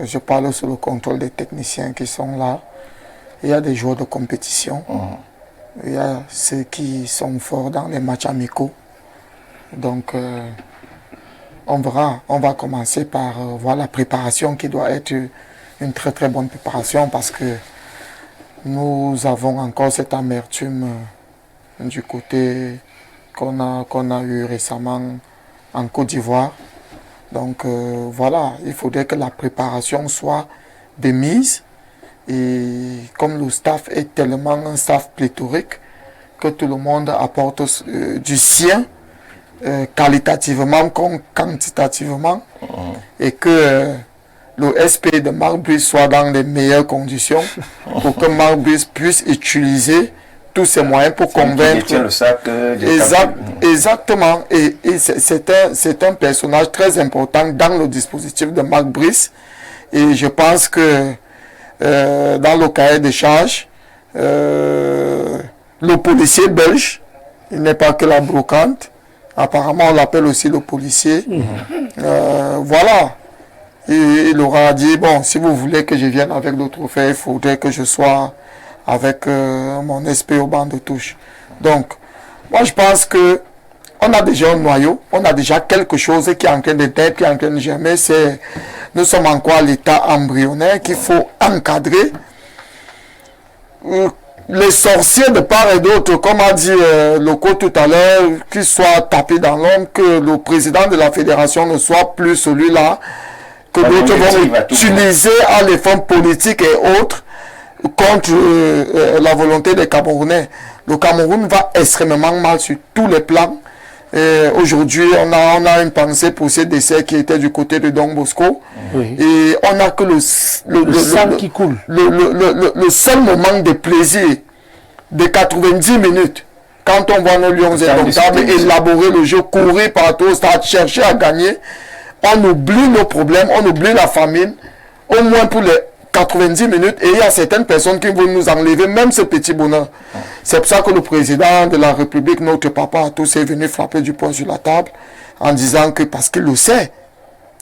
Je parle sous le contrôle des techniciens qui sont là. Il y a des joueurs de compétition. Il y a ceux qui sont forts dans les matchs amicaux. Donc, on verra. On va commencer par voir la préparation qui doit être une très très bonne préparation parce que nous avons encore cette amertume du côté qu'on a eu récemment en Côte d'Ivoire. Donc voilà, il faudrait que la préparation soit de mise. Et comme le staff est tellement un staff pléthorique, que tout le monde apporte du sien, qualitativement comme quantitativement, et que le SP de Marc Brice soit dans les meilleures conditions pour que Marc Brice puisse utiliser tous ses moyens pour convaincre. Le sac exactement. Et c'est un personnage très important dans le dispositif de Marc Brice. Et je pense que dans le cahier de charges, le policier belge, il n'est pas que la brocante. Apparemment, on l'appelle aussi le policier. Voilà. Et il aura dit, bon, si vous voulez que je vienne avec le trophée, il faudrait que je sois avec mon SP au banc de touche. Donc, moi, je pense que on a déjà un noyau, on a déjà quelque chose qui est en train de naître, qui est en train de germer. Nous sommes encore à l'état embryonnaire qu'il faut encadrer. Les sorciers de part et d'autre, comme a dit Loco tout à l'heure, qu'ils soient tapés dans l'ombre, que le président de la fédération ne soit plus celui-là, que d'autres vont utiliser à les fonds politiques et autres contre la volonté des Camerounais. Le Cameroun va extrêmement mal sur tous les plans. Aujourd'hui, on a une pensée pour ces décès qui étaient du côté de Don Bosco. Oui. Et on n'a que le sang qui coule. Le seul moment de plaisir de 90 minutes, quand on voit nos lions indomptables élaborer le jeu, courir partout au stade, chercher à gagner, on oublie nos problèmes, on oublie la famine, au moins pour les 90 minutes, et il y a certaines personnes qui vont nous enlever même ce petit bonheur. C'est pour ça que le président de la République, notre papa à tous, est venu frapper du poing sur la table en disant que, parce qu'il le sait,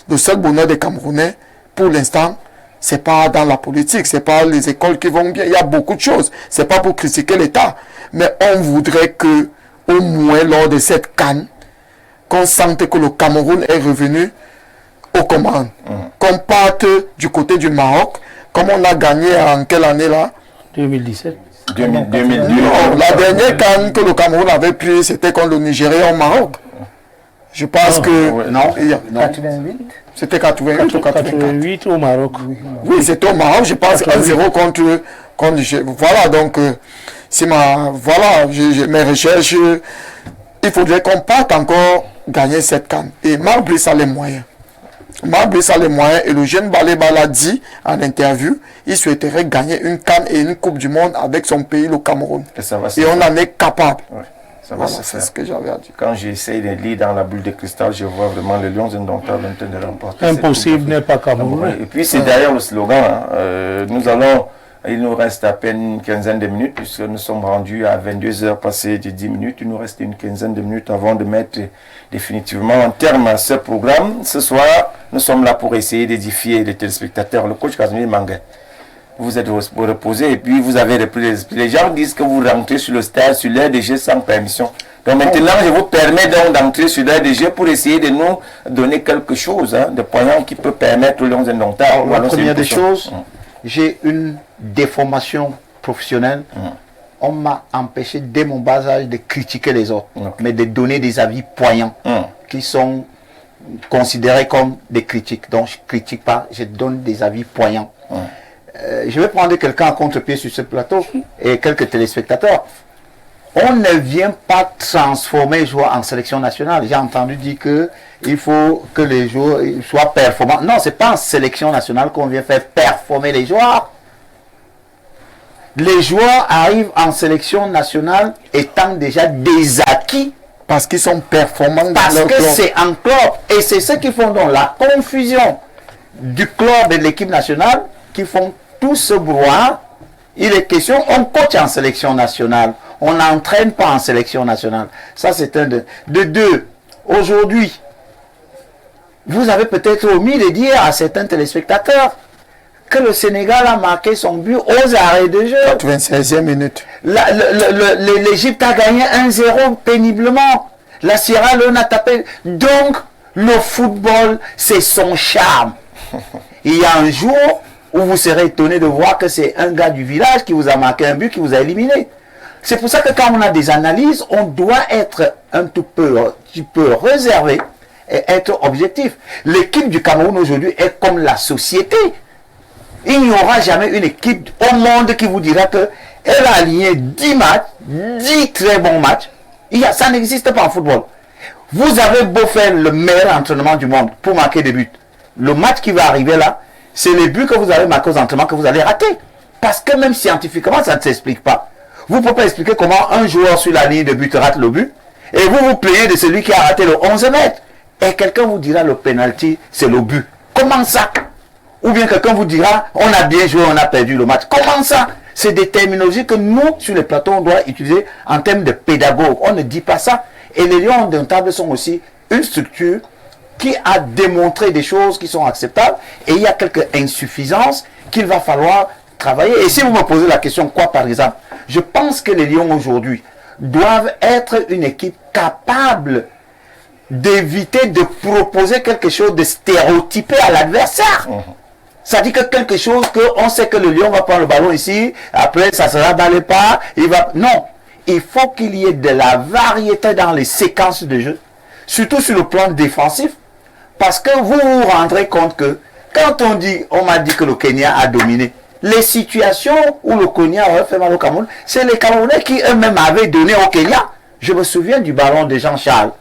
le seul bonheur des Camerounais, pour l'instant, c'est pas dans la politique, c'est pas les écoles qui vont bien, il y a beaucoup de choses. C'est pas pour critiquer l'État, mais on voudrait que, au moins lors de cette CAN, qu'on sente que le Cameroun est revenu aux commandes. Qu'on parte du côté du Maroc, comme on a gagné en quelle année là? 2017. 2002. La dernière CAN que le Cameroun avait pris, c'était contre le Nigeria au Maroc. Je pense que... Non. 88. C'était 88 ou 88 au Maroc. Oui, c'était au Maroc, je pense 1-0 contre voilà, donc, voilà, mes recherches, il faudrait qu'on parte encore gagner cette CAN. Et Marc Brice a les moyens. Marc Brice a les moyens, et le jeune Baleba l'a dit en interview, il souhaiterait gagner une CAN et une Coupe du Monde avec son pays, le Cameroun. Et on en est capable. Ouais. Voilà, c'est ce que j'avais à dire. Quand j'essaye de lire dans la bulle de cristal, je vois vraiment les lions indomptables en train de remporter. Impossible n'est pas Cameroun. Et puis c'est d'ailleurs le slogan. Il nous reste à peine une quinzaine de minutes, puisque nous sommes rendus à 22h passées de 10 minutes. Il nous reste une quinzaine de minutes avant de mettre définitivement en terme à ce programme. Ce soir, nous sommes là pour essayer d'édifier les téléspectateurs. Le coach Casimir Manguin, vous êtes reposé et puis vous avez repris les esprits. Les gens disent que vous rentrez sur le stade, sur l'air des jeux sans permission. Donc maintenant, je vous permets donc d'entrer sur l'air des jeux pour essayer de nous donner quelque chose de poignant qui peut permettre aux lions indomptables. La première des choses, j'ai une déformation professionnelle. On m'a empêché dès mon bas âge de critiquer les autres, mais de donner des avis poignants qui sont considérés comme des critiques. Donc je ne critique pas, je donne des avis poignants. Je vais prendre quelqu'un à contre-pied sur ce plateau et quelques téléspectateurs. On ne vient pas transformer les joueurs en sélection nationale. J'ai entendu dire qu'il faut que les joueurs soient performants. Non, ce n'est pas en sélection nationale qu'on vient faire performer les joueurs. Les joueurs arrivent en sélection nationale étant déjà des acquis. Parce qu'ils sont performants dans parce leur que club. C'est un club. Et c'est ce qui font donc la confusion du club et de l'équipe nationale qui font tout ce brouhaha. Il est question, on coach en sélection nationale. On n'entraîne pas en sélection nationale. Ça, c'est un de deux. Aujourd'hui, vous avez peut-être omis de dire à certains téléspectateurs que le Sénégal a marqué son but aux arrêts de jeu. 96e minute. L'Égypte a gagné 1-0 péniblement. La Sierra Leone a tapé. Donc, le football, c'est son charme. Il y a un jour où vous serez étonné de voir que c'est un gars du village qui vous a marqué un but, qui vous a éliminé. C'est pour ça que quand on a des analyses, on doit être un tout petit peu réservé et être objectif. L'équipe du Cameroun aujourd'hui est comme la société. Il n'y aura jamais une équipe au monde qui vous dira qu'elle a aligné 10 matchs, 10 très bons matchs. Ça n'existe pas en football. Vous avez beau faire le meilleur entraînement du monde pour marquer des buts. Le match qui va arriver là, c'est les buts que vous avez marqués aux entraînements que vous allez rater. Parce que même scientifiquement, ça ne s'explique pas. Vous ne pouvez pas expliquer comment un joueur sur la ligne de but rate le but et vous vous plaignez de celui qui a raté le 11 mètres. Et quelqu'un vous dira le penalty, c'est le but. Comment ça? Ou bien quelqu'un vous dira, on a bien joué, on a perdu le match. Comment ça? C'est des terminologies que nous, sur les plateaux, on doit utiliser en termes de pédagogue. On ne dit pas ça. Et les lions indomptables sont aussi une structure qui a démontré des choses qui sont acceptables. Et il y a quelques insuffisances qu'il va falloir travailler. Et si vous me posez la question, quoi par exemple? Je pense que les lions aujourd'hui doivent être une équipe capable d'éviter de proposer quelque chose de stéréotypé à l'adversaire. Ça dit que quelque chose que on sait que le lion va prendre le ballon ici, après ça sera dans les pas, il va... Non, il faut qu'il y ait de la variété dans les séquences de jeu, surtout sur le plan défensif, parce que vous vous rendrez compte que quand on m'a dit que le Kenya a dominé, les situations où le Kenya aurait fait mal au Cameroun, c'est les Camerounais qui eux-mêmes avaient donné au Kenya. Je me souviens du ballon de Jean-Charles.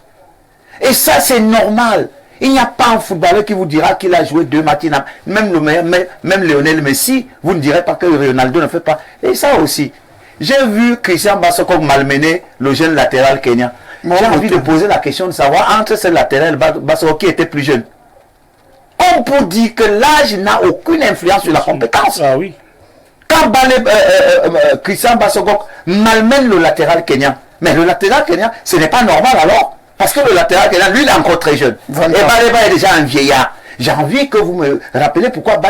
Et ça, c'est normal. Il n'y a pas un footballeur qui vous dira qu'il a joué 2 matchs. Même Lionel Messi, vous ne direz pas que Ronaldo ne fait pas. Et ça aussi. J'ai vu Christian Bassoko malmener le jeune latéral kenyan. J'ai envie de poser la question de savoir entre ce latéral Bassoko qui était plus jeune. On peut dire que l'âge n'a aucune influence sur la compétence. Ah oui. Quand Christian Bassoko malmène le latéral kenyan, mais le latéral kenyan, ce n'est pas normal alors. Parce que le latéral kenyan, lui, il est encore très jeune. Et Baleba est déjà un vieillard. J'ai envie que vous me rappelez pourquoi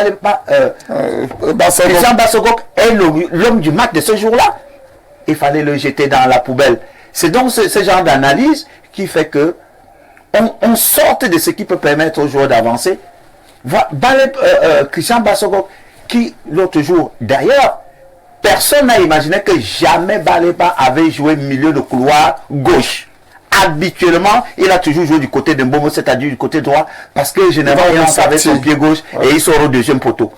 Christian Bassoko est l'homme du match de ce jour-là. Il fallait le jeter dans la poubelle. C'est donc ce genre d'analyse qui fait que on sorte de ce qui peut permettre aux joueurs d'avancer. Christian Bassoko, qui l'autre jour, d'ailleurs, personne n'a imaginé que jamais Baleba avait joué milieu de couloir gauche. Habituellement, il a toujours joué du côté de Mbomo, c'est-à-dire du côté droit, parce que généralement, il savait son pied gauche et il sort au deuxième poteau.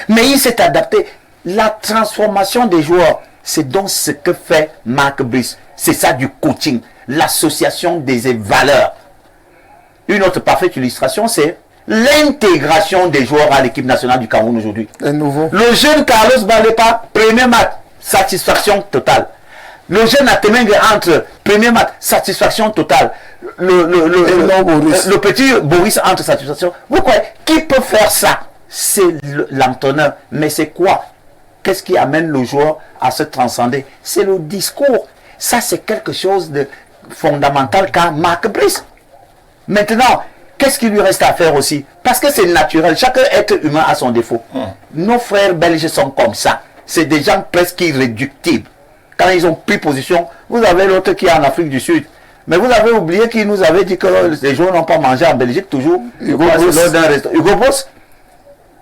Mais il s'est adapté. La transformation des joueurs, c'est donc ce que fait Marc Brice. C'est ça du coaching, l'association des valeurs. Une autre parfaite illustration, c'est l'intégration des joueurs à l'équipe nationale du Cameroun aujourd'hui. Le jeune Carlos Baleba, premier match, satisfaction totale. Le jeune Atemengue entre premier match, satisfaction totale. Le petit Boris entre satisfaction. Vous croyez, qui peut faire ça? C'est l'entraîneur. Mais c'est quoi? Qu'est-ce qui amène le joueur à se transcender? C'est le discours. Ça, c'est quelque chose de fondamental qu'a Marc Brice. Maintenant, qu'est-ce qu'il lui reste à faire aussi? Parce que c'est naturel. Chaque être humain a son défaut. Nos frères belges sont comme ça. C'est des gens presque irréductibles. Quand ils ont pris position, vous avez l'autre qui est en Afrique du Sud. Mais vous avez oublié qu'il nous avait dit que les joueurs n'ont pas mangé en Belgique toujours. Hugo Boss.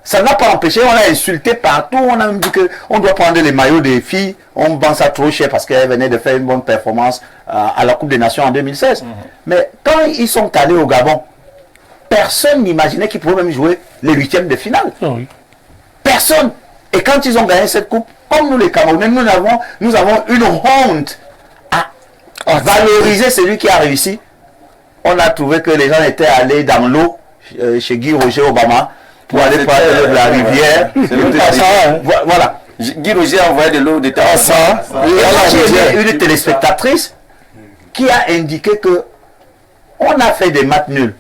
Ça n'a pas empêché, on a insulté partout. On a même dit qu'on doit prendre les maillots des filles. On vend ça trop cher parce qu'elles venaient de faire une bonne performance à la Coupe des Nations en 2016. Mais quand ils sont allés au Gabon, personne n'imaginait qu'ils pouvaient même jouer les 8e de finale. Personne. Et quand ils ont gagné cette coupe, comme nous les Camerounais, nous avons une honte à valoriser celui qui a réussi. On a trouvé que les gens étaient allés dans l'eau chez Guy Roger Obama pour aller prendre la rivière. Voilà. Guy Roger a envoyé de l'eau de terre. J'ai une téléspectatrice qui a indiqué que on a fait des matchs nuls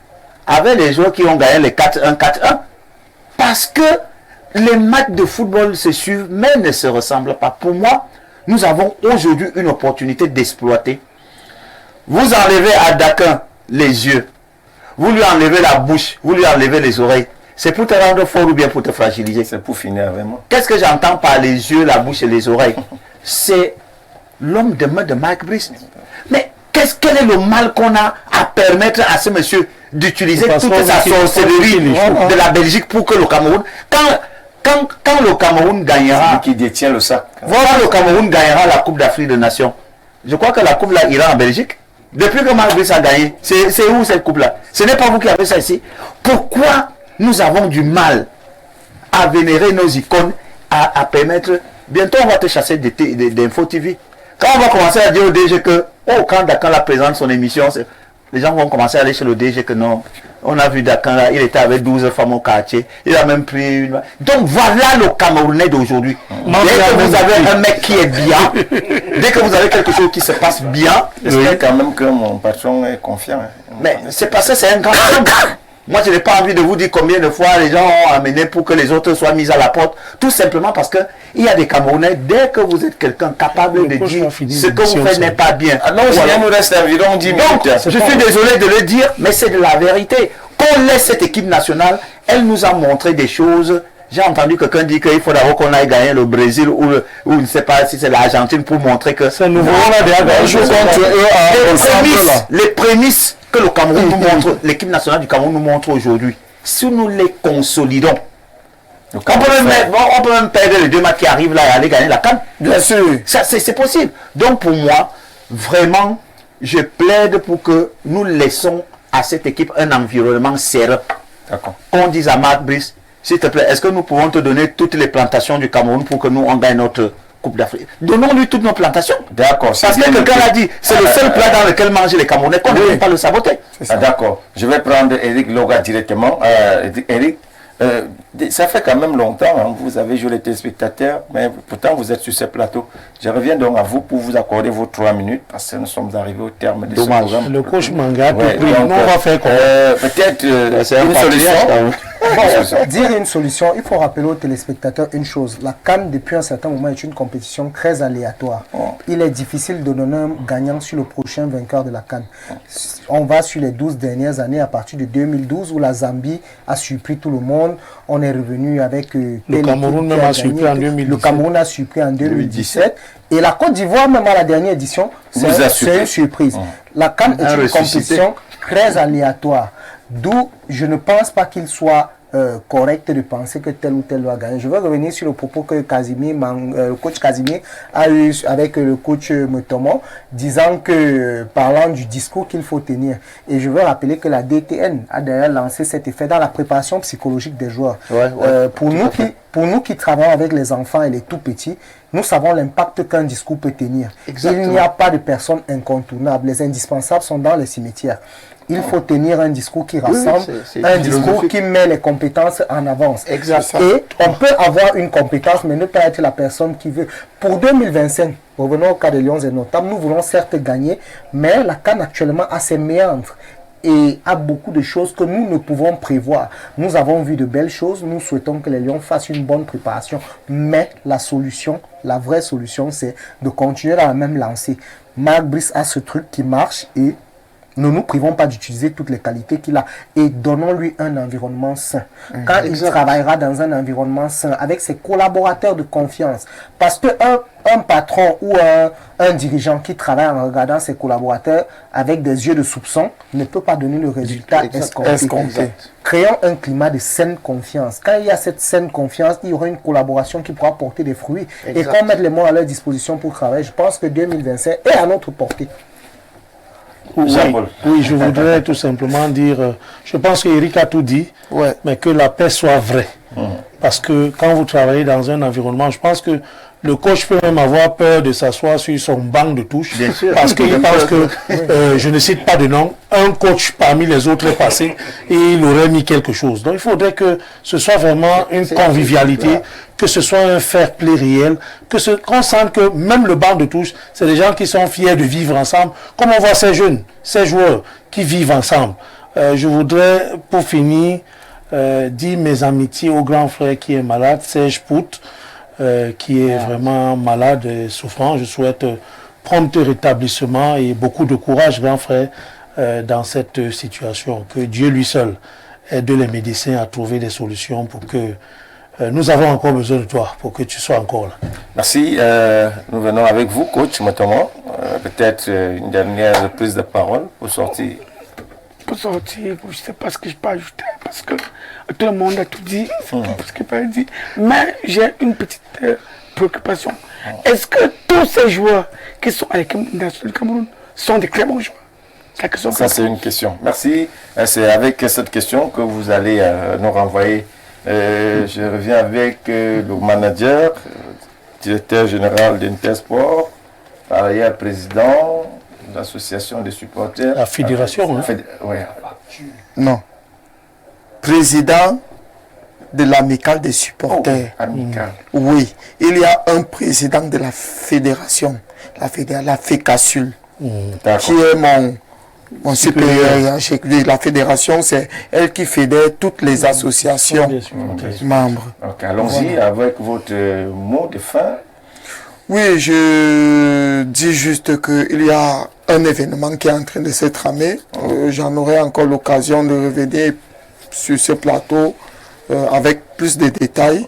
avec les joueurs qui ont gagné les 4-1, 4-1 parce que les matchs de football se suivent, mais ne se ressemblent pas. Pour moi, nous avons aujourd'hui une opportunité d'exploiter. Vous enlevez à Dakin les yeux. vous lui enlevez la bouche, vous lui enlevez les oreilles. C'est pour te rendre fort ou bien pour te fragiliser? C'est pour finir avec moi. Qu'est-ce que j'entends par les yeux, la bouche et les oreilles? C'est l'homme de main de Mark Brice. Mais quel est le mal qu'on a à permettre à ce monsieur d'utiliser toute sa sorcellerie de la Belgique pour que le Cameroun... Quand le Cameroun gagnera... qui détient le sac. Voilà, le Cameroun gagnera la Coupe d'Afrique des Nations. Je crois que la Coupe là ira en Belgique. Depuis que Marc Brice a gagné, c'est où cette Coupe-là? Ce n'est pas vous qui avez ça ici. Pourquoi nous avons du mal à vénérer nos icônes, à permettre... Bientôt, on va te chasser d'Info TV. Quand on va commencer à dire au DG que, quand Dakan la présente son émission, les gens vont commencer à aller chez le DG que non. On a vu Dakan là, il était avec 12 femmes au quartier. Il a même pris une... Donc voilà le Camerounais d'aujourd'hui. Dès que vous avez un mec qui est bien, dès que vous avez quelque chose qui se passe bien... J'espère quand même que mon patron est confiant. Mais c'est parce que c'est un grand homme. Moi, je n'ai pas envie de vous dire combien de fois les gens ont amené pour que les autres soient mis à la porte. Tout simplement parce que il y a des Camerounais, dès que vous êtes quelqu'un capable de dire ce que vous faites n'est pas bien. Ah non, il nous reste environ 10 minutes. Donc, je suis désolé de le dire, mais c'est de la vérité. Qu'on laisse cette équipe nationale, elle nous a montré des choses. J'ai entendu quelqu'un dire qu'il faut d'abord qu'on aille gagner le Brésil ou je ne sais pas si c'est l'Argentine pour montrer que c'est nouveau. On a déjà gagné les prémices que le Cameroun nous montre, l'équipe nationale du Cameroun nous montre aujourd'hui. Si nous les consolidons, on peut même perdre les 2 matchs qui arrivent là et aller gagner la CAN. Bien sûr. C'est possible. Donc pour moi, vraiment, je plaide pour que nous laissons à cette équipe un environnement serein. Qu'on dise à Marc Brice, s'il te plaît, est-ce que nous pouvons te donner toutes les plantations du Cameroun pour que nous on gagne notre Coupe d'Afrique? Donnons-lui toutes nos plantations. D'accord. Parce que quelqu'un l'a dit, c'est le seul plat dans lequel mangent les Camerounais, qu'on ne peut pas le saboter. D'accord. Je vais prendre Eric Loga directement. Eric, ça fait quand même longtemps, hein, vous avez joué les téléspectateurs, mais pourtant vous êtes sur ce plateau. Je reviens donc à vous pour vous accorder vos 3 minutes, parce que nous sommes arrivés au terme de ce programme. Le coach Manga, on va faire quoi? Peut-être une solution. Dire une solution, il faut rappeler aux téléspectateurs une chose. La CAN, depuis un certain moment, est une compétition très aléatoire. Il est difficile de donner un gagnant sur le prochain vainqueur de la CAN. On va sur les 12 dernières années, à partir de 2012, où la Zambie a surpris tout le monde. On est revenu avec... le Cameroun même a surpris en 2017. Le Cameroun a surpris en 2017. Et la Côte d'Ivoire, même à la dernière édition, c'est une surprise. La CAN est une compétition très aléatoire. D'où je ne pense pas qu'il soit correct de penser que tel ou tel doit gagner. Je veux revenir sur le propos que le coach Casimir a eu avec le coach Motomo, disant que, parlant du discours qu'il faut tenir. Et je veux rappeler que la DTN a d'ailleurs lancé cet effet dans la préparation psychologique des joueurs. Pour nous qui travaillons avec les enfants et les tout petits, nous savons l'impact qu'un discours peut tenir. Exactement. Il n'y a pas de personnes incontournables. Les indispensables sont dans les cimetières. Il faut tenir un discours qui rassemble, un discours qui met les compétences en avance. Exactement. Et on peut avoir une compétence, mais ne pas être la personne qui veut. Pour 2025, revenons au cas de Lions et Notables, nous voulons certes gagner, mais la CAN actuellement a ses méandres et a beaucoup de choses que nous ne pouvons prévoir. Nous avons vu de belles choses, nous souhaitons que les Lions fassent une bonne préparation, mais la solution, la vraie solution, c'est de continuer à la même lancée. Marc Brice a ce truc qui marche et ne nous privons pas d'utiliser toutes les qualités qu'il a et donnons-lui un environnement sain. Quand il travaillera dans un environnement sain, avec ses collaborateurs de confiance, parce qu'un patron ou un dirigeant qui travaille en regardant ses collaborateurs avec des yeux de soupçon ne peut pas donner le résultat escompté. Créons un climat de saine confiance. Quand il y a cette saine confiance, il y aura une collaboration qui pourra porter des fruits. Et qu'on mette les mots à leur disposition pour travailler, je pense que 2025 est à notre portée. Oui, je voudrais tout simplement dire, je pense qu'Éric a tout dit, mais que la paix soit vraie. Parce que quand vous travaillez dans un environnement, je pense que le coach peut même avoir peur de s'asseoir sur son banc de touche. Bien sûr. Parce qu'il pense que, je ne cite pas de nom, un coach parmi les autres est passé et il aurait mis quelque chose. Donc il faudrait que ce soit vraiment une convivialité, que ce soit un fair play réel, qu'on sente que même le banc de touche, c'est des gens qui sont fiers de vivre ensemble, comme on voit ces jeunes, ces joueurs qui vivent ensemble. Je voudrais, pour finir, dire mes amitiés au grand frère qui est malade, Serge Pout, qui est vraiment malade et souffrant. Je souhaite prompt rétablissement et beaucoup de courage, grand frère. dans cette situation, que Dieu lui seul aide les médecins à trouver des solutions pour que nous avons encore besoin de toi, pour que tu sois encore là. Merci. Nous venons avec vous, coach Motomo. Peut-être une dernière prise de parole pour sortir. Pour sortir, je ne sais pas ce que je peux ajouter, parce que tout le monde a tout dit, ce que je peux dire. Mais j'ai une petite préoccupation. Est-ce que tous ces joueurs qui sont à l'équipe nationale du Cameroun sont des très bons joueurs? Ça, c'est une question. Merci. C'est avec cette question que vous allez nous renvoyer. Je reviens avec le manager, directeur général d'Intersport, par ailleurs président de l'association des supporters. La fédération, ouais. Non. Président de l'amicale des supporters. Amical. Oui, il y a un président de la fédération, la FECASUL, qui est mon supérieur hiérarchique. La fédération, c'est elle qui fédère toutes les associations membres. Donc allons-y avec votre mot de fin. Oui, je dis juste qu'il y a un événement qui est en train de se tramer. J'en aurai encore l'occasion de revenir sur ce plateau avec plus de détails.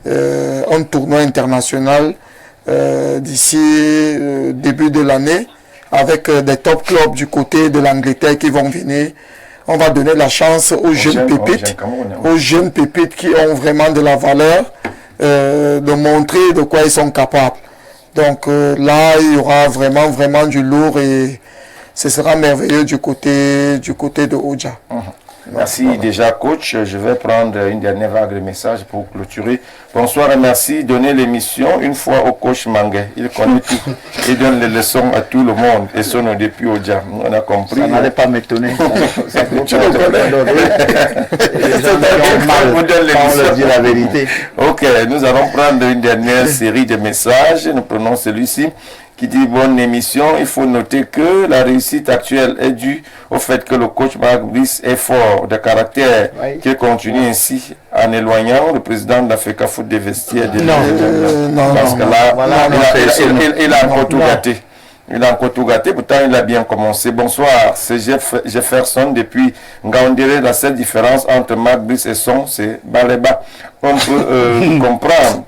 Un tournoi international d'ici début de l'année, avec des top clubs du côté de l'Angleterre qui vont venir. On va donner la chance aux jeunes pépites qui ont vraiment de la valeur, de montrer de quoi ils sont capables. Donc là, il y aura vraiment du lourd et ce sera merveilleux du côté de Oja. Merci déjà coach. Je vais prendre une dernière vague de messages pour clôturer. Bonsoir et merci. Donnez l'émission une fois au coach Mangué. Il connaît tout. Il donne les leçons à tout le monde. Et son depuis Oja. On a compris. Ça n'allait pas m'étonner. Tu le connais. On leur dit la vérité. Ok, nous allons prendre une dernière série de messages. Nous prenons celui-ci qui dit bonne émission. Il faut noter que la réussite actuelle est due au fait que le coach Marc Brice est fort de caractère, qu'il continue ainsi en éloignant le président de la FECAFOOT des vestiaires de parce que là, il a encore tout gâté. Il a encore tout gâté, pourtant il a bien commencé. Bonsoir, c'est Jefferson depuis Ngaoundéré. La seule différence entre Marc Brice et son, c'est Baléba. On peut comprendre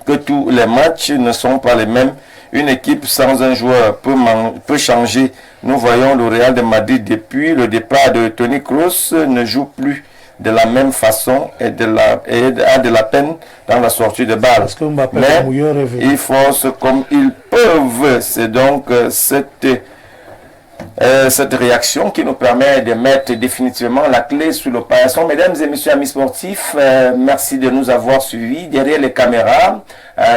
que tous les matchs ne sont pas les mêmes. Une équipe sans un joueur peut changer. Nous voyons le Real de Madrid depuis le départ de Toni Kroos ne joue plus de la même façon et a de la peine dans la sortie de balle. Mais ils forcent comme ils peuvent. C'est donc cette réaction qui nous permet de mettre définitivement la clé sous le paillasson. Mesdames et messieurs amis sportifs, merci de nous avoir suivis. Derrière les caméras,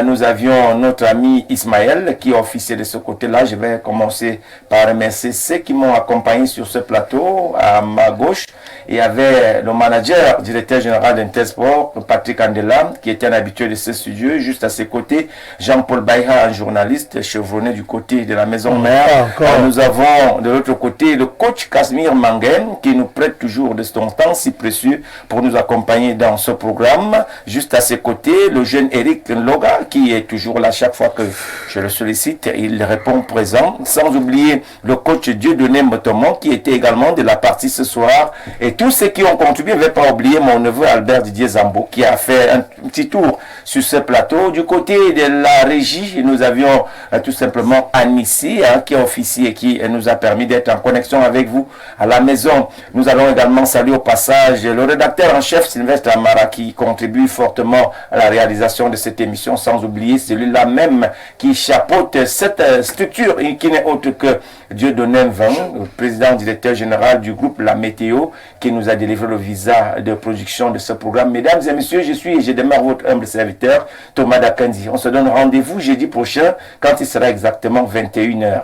nous avions notre ami Ismaël qui est officier de ce côté-là. Je vais commencer par remercier ceux qui m'ont accompagné sur ce plateau. À ma gauche, il y avait le manager, directeur général d'Intersport, Patrick Andela, qui était un habitué de ce studio. Juste à ses côtés, Jean-Paul Baïha, un journaliste chevronné du côté de la maison mère. Nous avons de l'autre côté le coach Casimir Mangen, qui nous prête toujours de son temps si précieux pour nous accompagner dans ce programme. Juste à ses côtés, le jeune Eric Loga, qui est toujours là chaque fois que je le sollicite, il répond présent. Sans oublier le coach Dieudonné Motomo, qui était également de la partie ce soir. Et tous ceux qui ont contribué, je ne vais pas oublier mon neveu Albert Didier Zambo, qui a fait un petit tour sur ce plateau. Du côté de la régie, nous avions tout simplement Anissi, qui est officier et qui nous a permis d'être en connexion avec vous à la maison. Nous allons également saluer au passage le rédacteur en chef Sylvestre Amara, qui contribue fortement à la réalisation de cette émission, sans oublier celui-là même qui chapeaute cette structure qui n'est autre que Dieudonné Vin, le président directeur général du groupe La Météo, qui nous a délivré le visa de production de ce programme. Mesdames et messieurs, je demeure votre humble serviteur, Thomas Dakandi. On se donne rendez-vous jeudi prochain quand il sera exactement 21h.